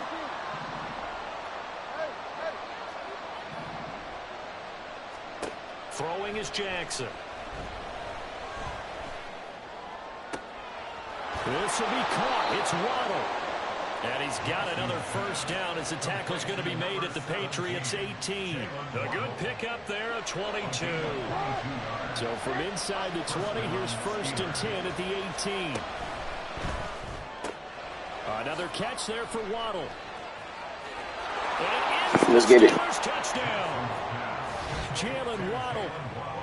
Throwing is Jackson. This will be caught. It's Waddle. And he's got another first down as the tackle's going to be made at the Patriots 18. A good pickup there of 22. So from inside the 20, here's 1st and 10 at the 18. Another catch there for Waddle. Let's get it. Touchdown. Jalen Waddle,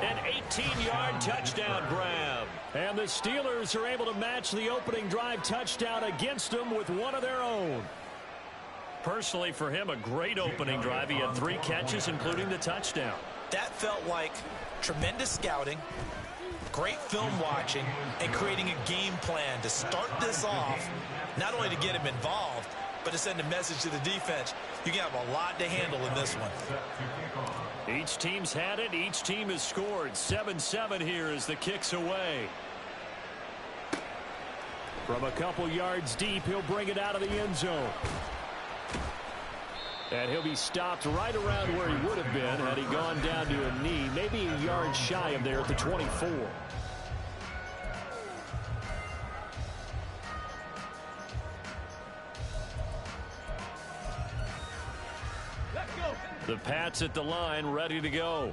an 18-yard touchdown grab. And the Steelers are able to match the opening drive touchdown against them with one of their own. Personally, for him, a great opening drive. He had 3 catches, including the touchdown. That felt like tremendous scouting, great film watching, and creating a game plan to start this off, not only to get him involved, but to send a message to the defense. You can have a lot to handle in this one. Each team's had it. Each team has scored. 7-7 here as the kick's away. From a couple yards deep, he'll bring it out of the end zone. And he'll be stopped right around where he would have been had he gone down to a knee, maybe a yard shy of there at the 24. The Pats at the line, ready to go.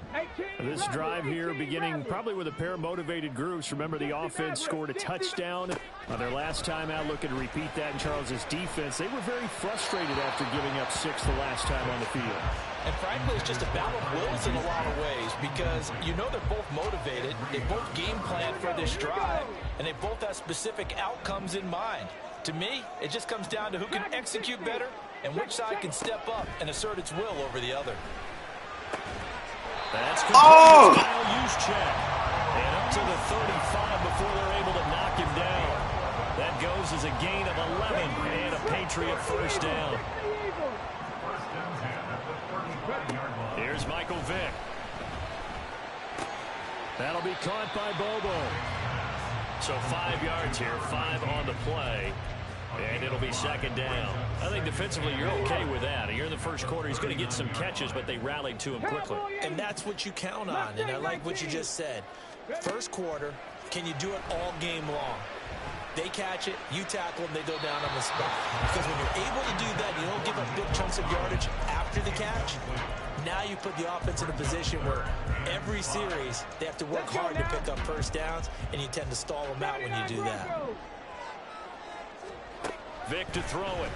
This drive here beginning probably with a pair of motivated groups. Remember, the offense scored a touchdown on their last time out. Looking to repeat that in Charles's defense. They were very frustrated after giving up 6 the last time on the field. And frankly, it's just a battle of wills in a lot of ways because you know they're both motivated. They both game plan for this drive, and they both have specific outcomes in mind. To me, it just comes down to who can execute better and which side can step up and assert its will over the other. That's complete. Use check. And up to the 35 before they're able to knock him down. That goes as a gain of 11 and a Patriot first down. Here's Michael Vick. That'll be caught by Bobo. So 5 yards here, 5 on the play. And it'll be 2nd down. I think defensively you're okay with that. You're in the first quarter. He's going to get some catches, but they rallied to him quickly. And that's what you count on. And I like what you just said. First quarter, can you do it all game long? They catch it, you tackle them, they go down on the spot. Because when you're able to do that, you don't give up big chunks of yardage after the catch. Now you put the offense in a position where every series they have to work hard to pick up first downs, and you tend to stall them out when you do that. Vick to throw it.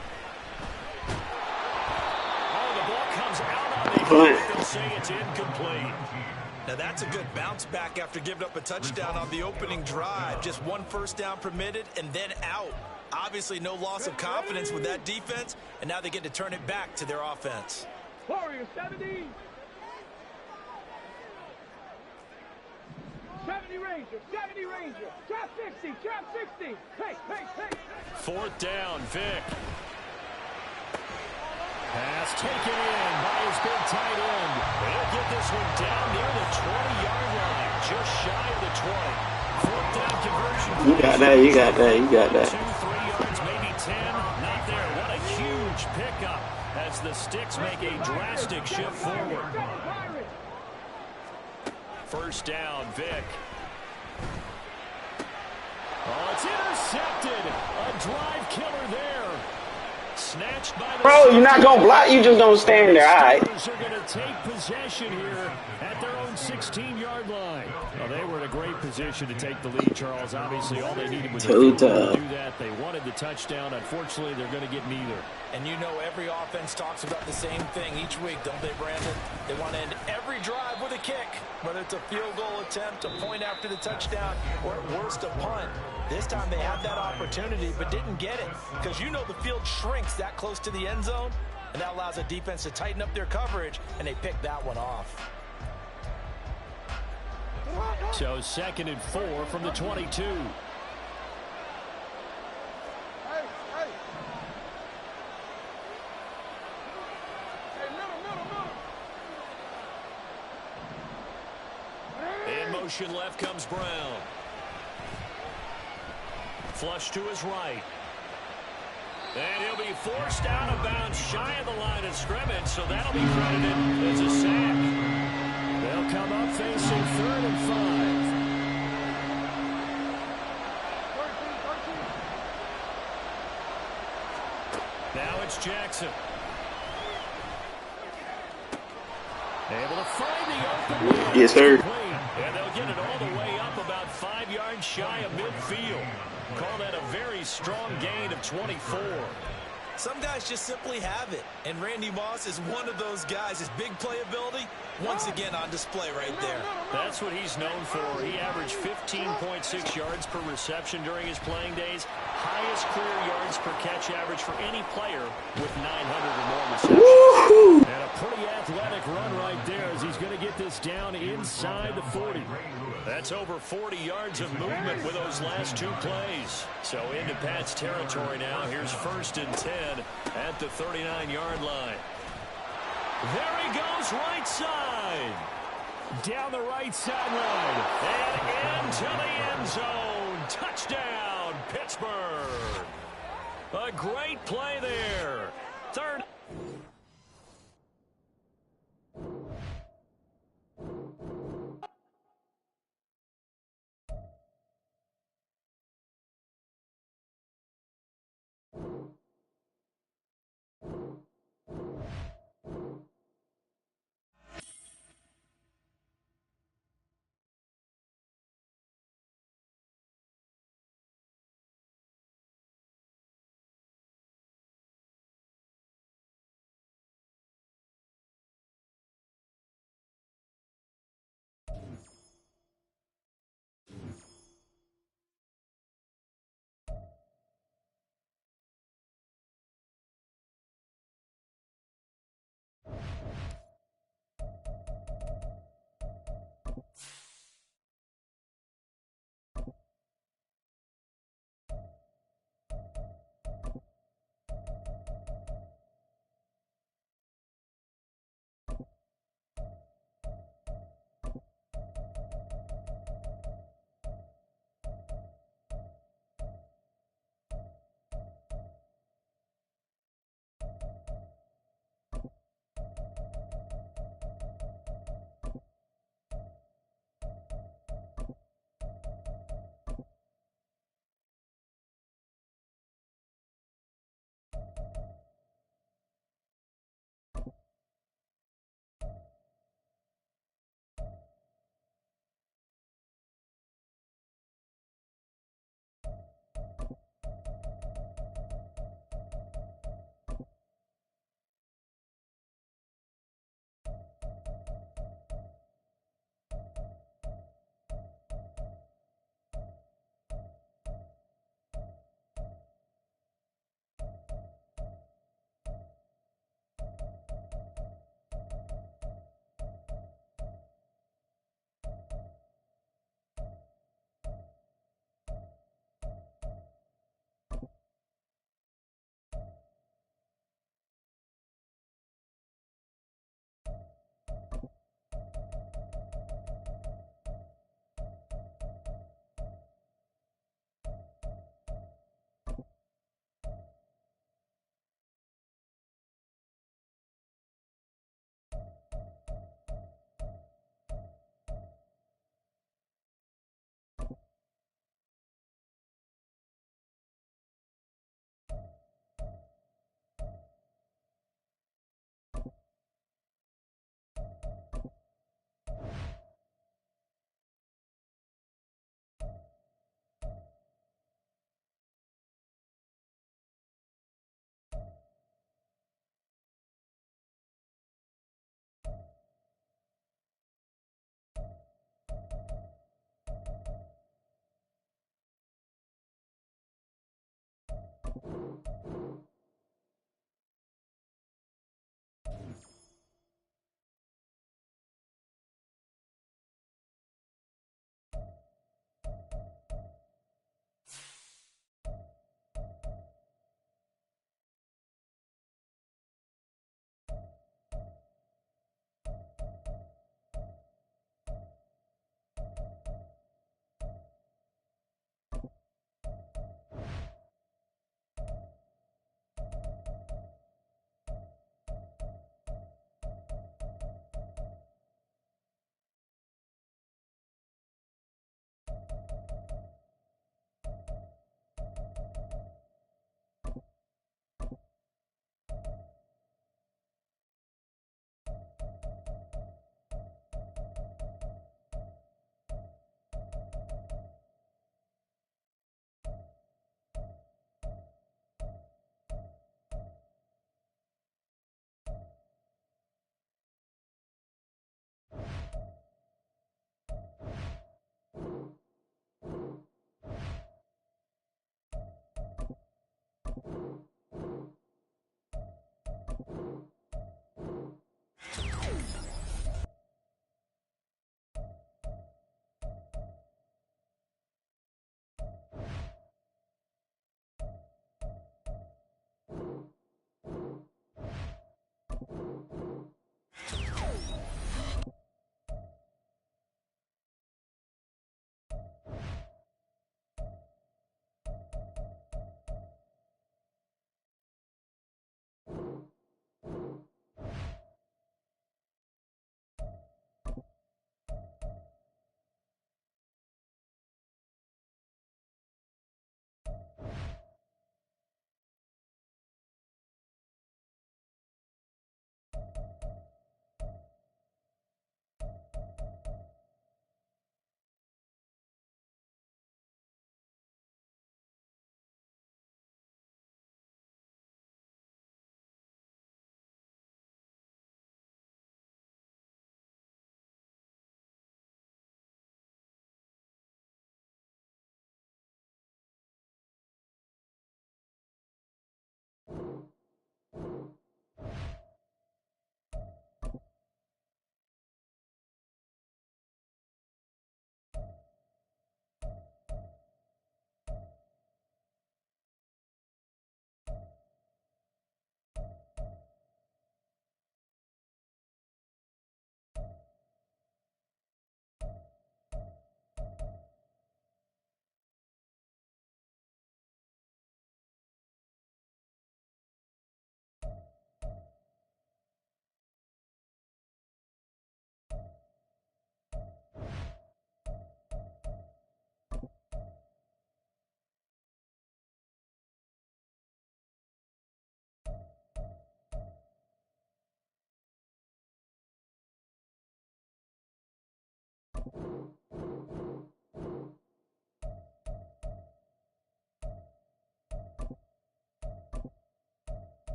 Oh, the ball comes out on the Punt. They'll say it's incomplete. Now that's a good bounce back after giving up a touchdown on the opening drive. Just one first down permitted and then out. Obviously no loss of confidence with that defense, and now they get to turn it back to their offense. Warriors 70. 70 Ranger, 70 Ranger. Trap 60, trap 60. Hey. Fourth down, Vic. Pass taken in by his big tight end. He'll get this one down near the 20-yard line, just shy of the 20. Fourth down conversion. You got that. 2, 3 yards, maybe 10. Not there. What a huge pickup as the Sticks make a drastic shift forward. First down, Vic. Oh, it's intercepted. A drive killer there. Snatched by the Bro, you're not gonna block. You just gonna stand there. All right. Steelers are going to take possession here at their own 16-yard line. Well, they were in a great position to take the lead, Charles. Obviously, all they needed was Too to do tough. that. They wanted the touchdown. Unfortunately, they're going to get neither. And you know every offense talks about the same thing each week, don't they, Brandon? They want to end every drive with a kick, whether it's a field goal attempt, a point after the touchdown, or at worst a punt. This time they had that opportunity but didn't get it because you know the field shrinks that close to the end zone, and that allows the defense to tighten up their coverage, and they picked that one off. So 2nd and 4 from the 22. In motion left comes Brown. Flush to his right. And he'll be forced out of bounds shy of the line of scrimmage, so that'll be credited as a sack. They'll come up facing 3rd and 5. Now it's Jackson. Able to find the open man. Yes, sir. And they'll get it all the way up about 5 yards shy of midfield. Call that a very strong gain of 24. Some guys just simply have it, and Randy Moss is one of those guys. His big playability, once again on display right there. That's what he's known for. He averaged 15.6 yards per reception during his playing days. Highest career yards per catch average for any player with 900 or more receptions. Woohoo! And a pretty athletic run right there as he's going to get this down inside the 40. That's over 40 yards of movement with those last 2 plays. So into Pat's territory now. Here's 1st and 10 at the 39-yard line. There he goes, right side. Down the right sideline. And into the end zone. Touchdown, Pittsburgh. A great play there. 3rd.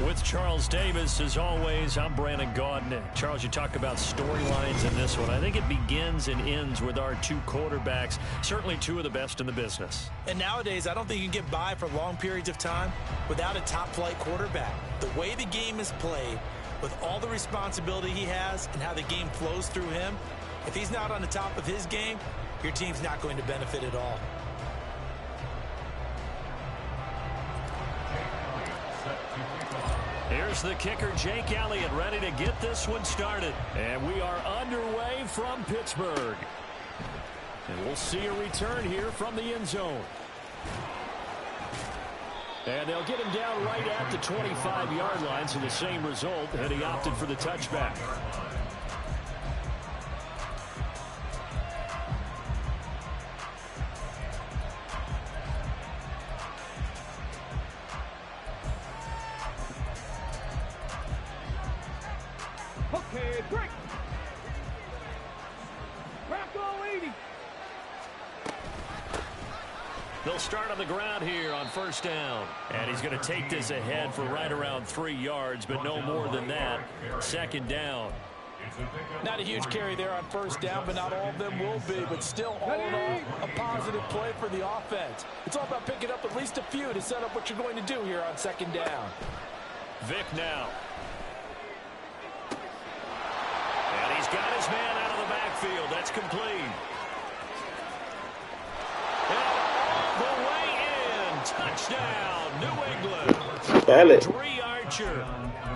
With Charles Davis, as always, I'm Brandon Gaudin. Charles, you talk about storylines in this one. I think it begins and ends with our two quarterbacks, certainly two of the best in the business. And nowadays, I don't think you can get by for long periods of time without a top-flight quarterback. The way the game is played, with all the responsibility he has and how the game flows through him, if he's not on the top of his game, your team's not going to benefit at all. Here's the kicker, Jake Elliott, ready to get this one started. And we are underway from Pittsburgh. And we'll see a return here from the end zone. And they'll get him down right at the 25-yard line, so the same result, and he opted for the touchback. Okay, break. Crack on 80. They'll start on the ground here on first down. And he's going to take this ahead for right around 3 yards, but no more than that. Second down. Not a huge carry there on first down, but not all of them will be. But still, all in all, a positive play for the offense. It's all about picking up at least a few to set up what you're going to do here on second down. Vic now. And he's got his man out of the backfield. That's complete. And all the way in. Touchdown, New England. Dree Archer,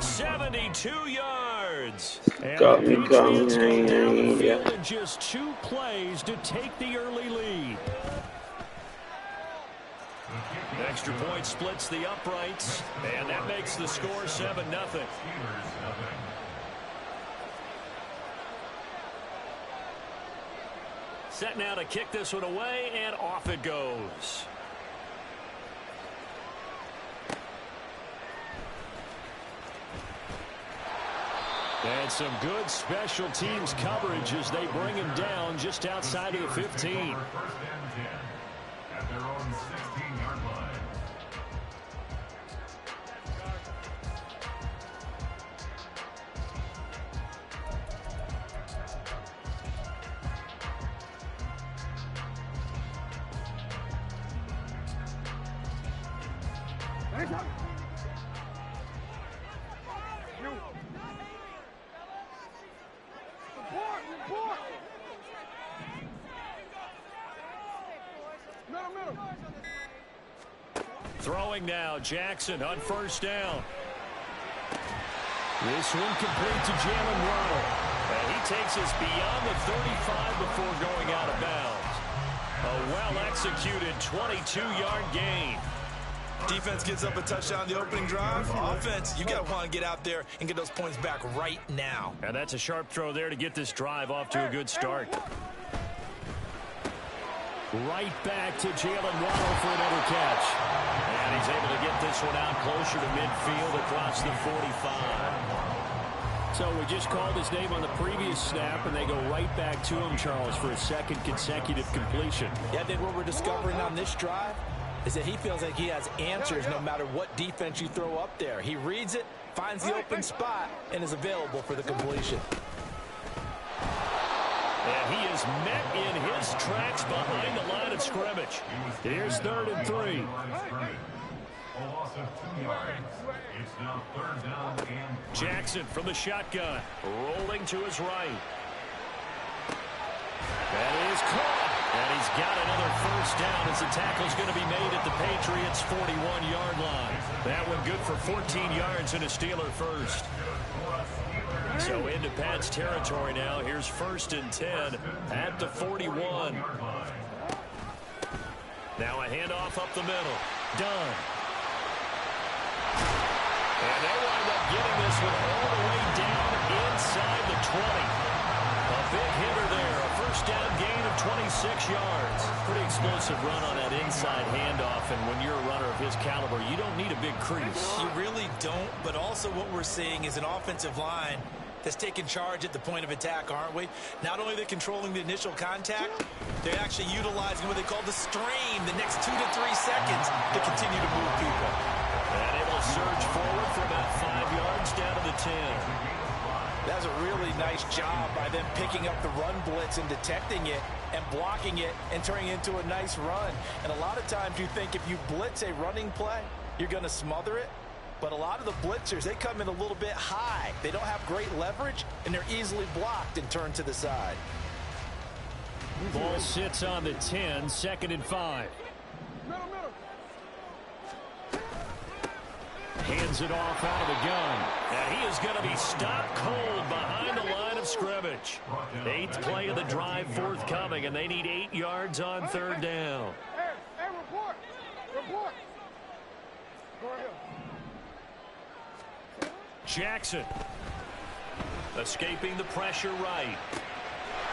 72 yards. And Got the me, Patriots go down the field in just 2 plays to take the early lead. Extra point splits the uprights, and that makes the score 7-0. Set now to kick this one away, and off it goes. And some good special teams coverage as they bring him down just outside of the 15. First and 10 at their own 16-yard line. Throwing now, Jackson on first down. This one complete to Jalen Waddle. And he takes us beyond the 35 before going out of bounds. A well-executed 22-yard gain. Defense gives up a touchdown the opening drive. Offense, you got to want to get out there and get those points back right now. And that's a sharp throw there to get this drive off to a good start. Right back to Jalen Waddle for another catch. And he's able to get this one out closer to midfield across the 45. So we just called his name on the previous snap, and they go right back to him, Charles, for a second consecutive completion. Yeah, I think what we're discovering on this drive is that he feels like he has answers no matter what defense you throw up there. He reads it, finds the open spot, and is available for the completion. And he is met in his tracks behind the line of scrimmage. Here's 3rd and 3. A loss of 2 yards. It's now 3rd down and 3. Jackson from the shotgun, rolling to his right. That is caught. And he's got another first down as the tackle's going to be made at the Patriots' 41-yard line. That one good for 14 yards and a Steeler first. So into Pat's territory now. Here's 1st and 10 at the 41. Now a handoff up the middle. Done. And they wind up getting this one all the way down inside the 20. A big hitter there. A first down gain of 26 yards. Pretty explosive run on that inside handoff. And when you're a runner of his caliber, you don't need a big crease. You really don't. But also what we're seeing is an offensive line that's taking charge at the point of attack, aren't we? Not only are they controlling the initial contact, they're actually utilizing what they call the strain, the next 2 to 3 seconds to continue to move people. And it will surge forward for about does a really nice job by them picking up the run blitz and detecting it and blocking it and turning it into a nice run. And a lot of times you think if you blitz a running play, you're going to smother it. But a lot of the blitzers, they come in a little bit high. They don't have great leverage, and they're easily blocked and turned to the side. Ball sits on the 10, 2nd and 5. Hands it off out of the gun. And he is going to be stopped cold behind the line of scrimmage. 8th play of the drive forthcoming, and they need 8 yards on 3rd down. Hey, report. Report. Go ahead. Jackson escaping the pressure right.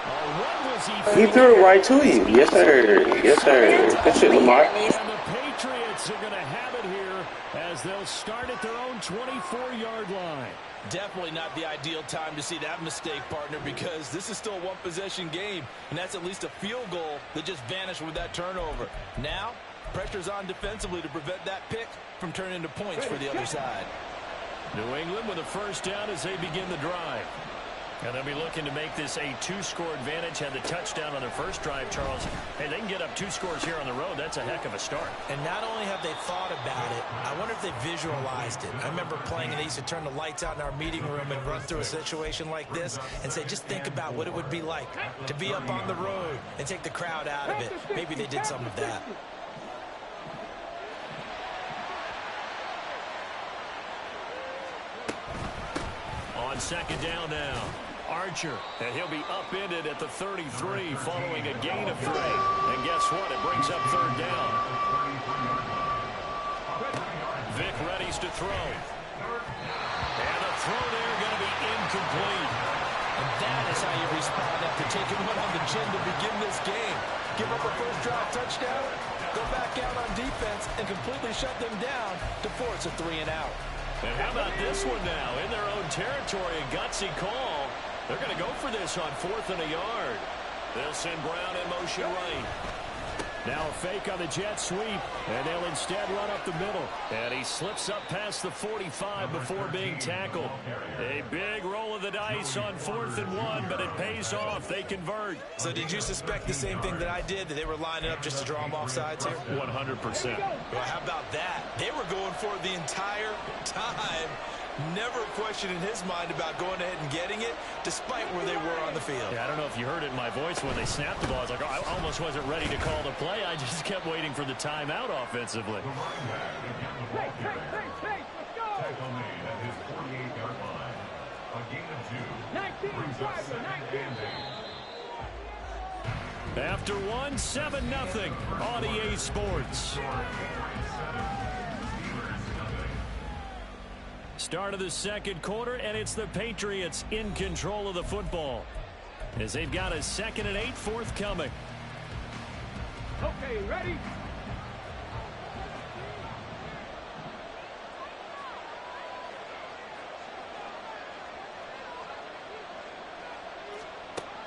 Oh, He threw it right to you. Yes, sir. Yes, sir. Good shit, Lamar. And the Patriots are going to have it here as they'll start at their own 24-yard line. Definitely not the ideal time to see that mistake, partner, because this is still a one-possession game, and that's at least a field goal that just vanished with that turnover. Now, pressure's on defensively to prevent that pick from turning into points for the other side. New England with a first down as they begin the drive. And they'll be looking to make this a 2-score advantage. Had the touchdown on their first drive, Charles. Hey, they can get up 2 scores here on the road. That's a heck of a start. And not only have they thought about it, I wonder if they visualized it. I remember playing, and they used to turn the lights out in our meeting room and run through a situation like this and say, just think about what it would be like to be up on the road and take the crowd out of it. Maybe they did some of that. On 2nd down now, Archer, and he'll be upended at the 33 following a gain of 3. And guess what? It brings up 3rd down. Vic readies to throw. And the throw there going to be incomplete. And that is how you respond after taking one on the chin to begin this game. Give up a first drive touchdown, go back out on defense, and completely shut them down to force a 3-and-out. And how about this one now? In their own territory, a gutsy call. They're going to go for this on 4th and a yard. They'll send Brown in motion right. Now a fake on the jet sweep, and they'll instead run up the middle. And he slips up past the 45 before being tackled. A big roll of the dice on 4th and 1, but it pays off. They convert. So did you suspect the same thing that I did, that they were lining up just to draw them off sides here? 100%. Well, how about that? They were going for it the entire time. Never a question in his mind about going ahead and getting it, despite where they were on the field. Yeah, I don't know if you heard it in my voice when they snapped the ball. I was like, oh, I almost wasn't ready to call the play. I just kept waiting for the timeout offensively. Hey, let's go! Tackle made at his 48-yard line. A gain of 2. 19, driver, 19. After 1, 7-0 on EA Sports. Start of the 2nd quarter, and it's the Patriots in control of the football as they've got a 2nd and 8 forthcoming. Okay, ready?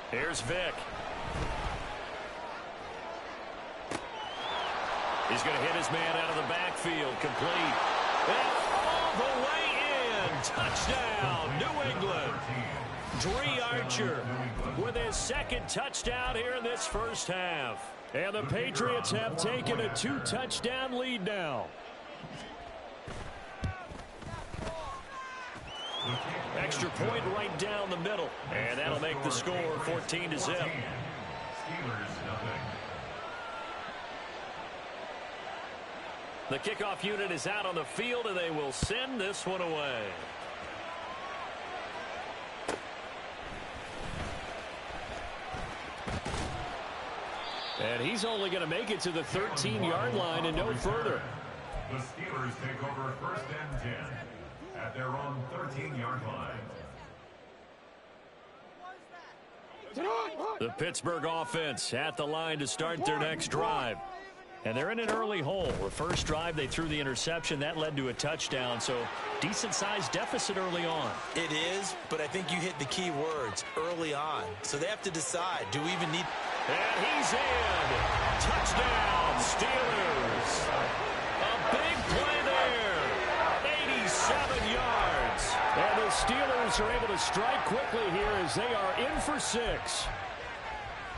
Here's Vic. He's going to hit his man out of the backfield. Complete. And all the way in. Touchdown, New England. Archer with his 2nd touchdown here in this first half. And the Patriots have taken a 2-touchdown lead now. Extra point right down the middle. And that'll make the score 14-0. The kickoff unit is out on the field, and they will send this one away. And he's only going to make it to the 13-yard line and no further. The Steelers take over 1st and 10 at their own 13-yard line. The Pittsburgh offense at the line to start their next drive. And they're in an early hole. The first drive, they threw the interception. That led to a touchdown, so decent-sized deficit early on. It is, but I think you hit the key words, early on. So they have to decide, do we even need... And he's in. Touchdown, Steelers. A big play there. 87 yards. And the Steelers Giants are able to strike quickly here as they are in for 6.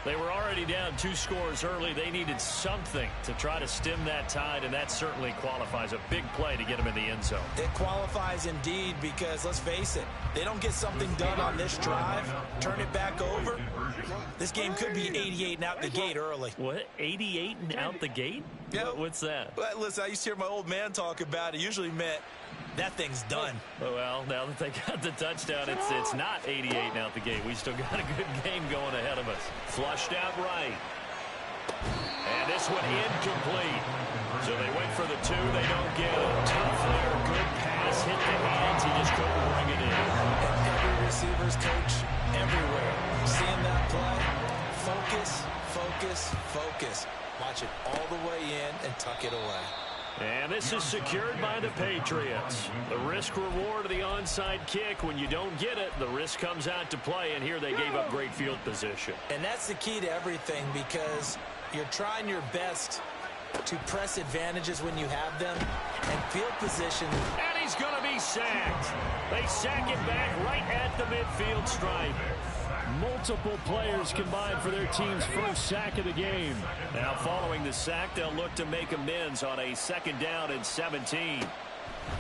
They were already down 2 scores early. They needed something to try to stem that tide, and that certainly qualifies. A big play to get them in the end zone. It qualifies indeed because, let's face it, they don't get something done on this drive, turn it back over. This game could be 88 and out the gate early. What? 88 and out the gate? Yeah. What's that? But listen, I used to hear my old man talk about it. Usually meant that thing's done. Well, now that they got the touchdown, it's not 88 and out the gate. We still got a good game going ahead of us. Flushed out right. And this one incomplete. So they went for the 2. They don't get it. Tough there. Good pass. Hit the hands. He just couldn't bring it in. And every receiver's coach everywhere. Seeing that play, focus, focus, focus. Watch it all the way in and tuck it away. And this is secured by the Patriots. The risk-reward of the onside kick. When you don't get it, the risk comes out to play, and here they gave up great field position. And that's the key to everything because you're trying your best to press advantages when you have them, and field position. And he's going to be sacked. They sack him back right at the midfield stripe. Multiple players combined for their team's first sack of the game. Now following the sack, they'll look to make amends on a 2nd down and 17.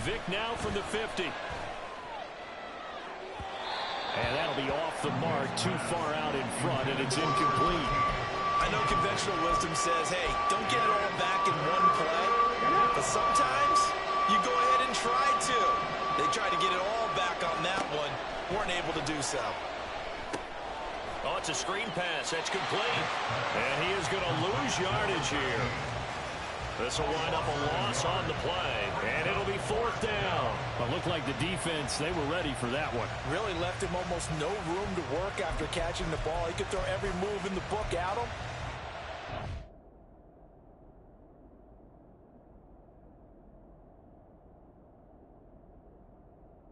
Vic now from the 50. And that'll be off the mark, too far out in front, and it's incomplete. I know conventional wisdom says, hey, don't get it all back in one play. But sometimes you go ahead and try to. They tried to get it all back on that one. Weren't able to do so. Oh, it's a screen pass. That's complete. And he is going to lose yardage here. This will wind up a loss on the play. And it'll be 4th down. It looked like the defense, they were ready for that one. Really left him almost no room to work after catching the ball. He could throw every move in the book at him.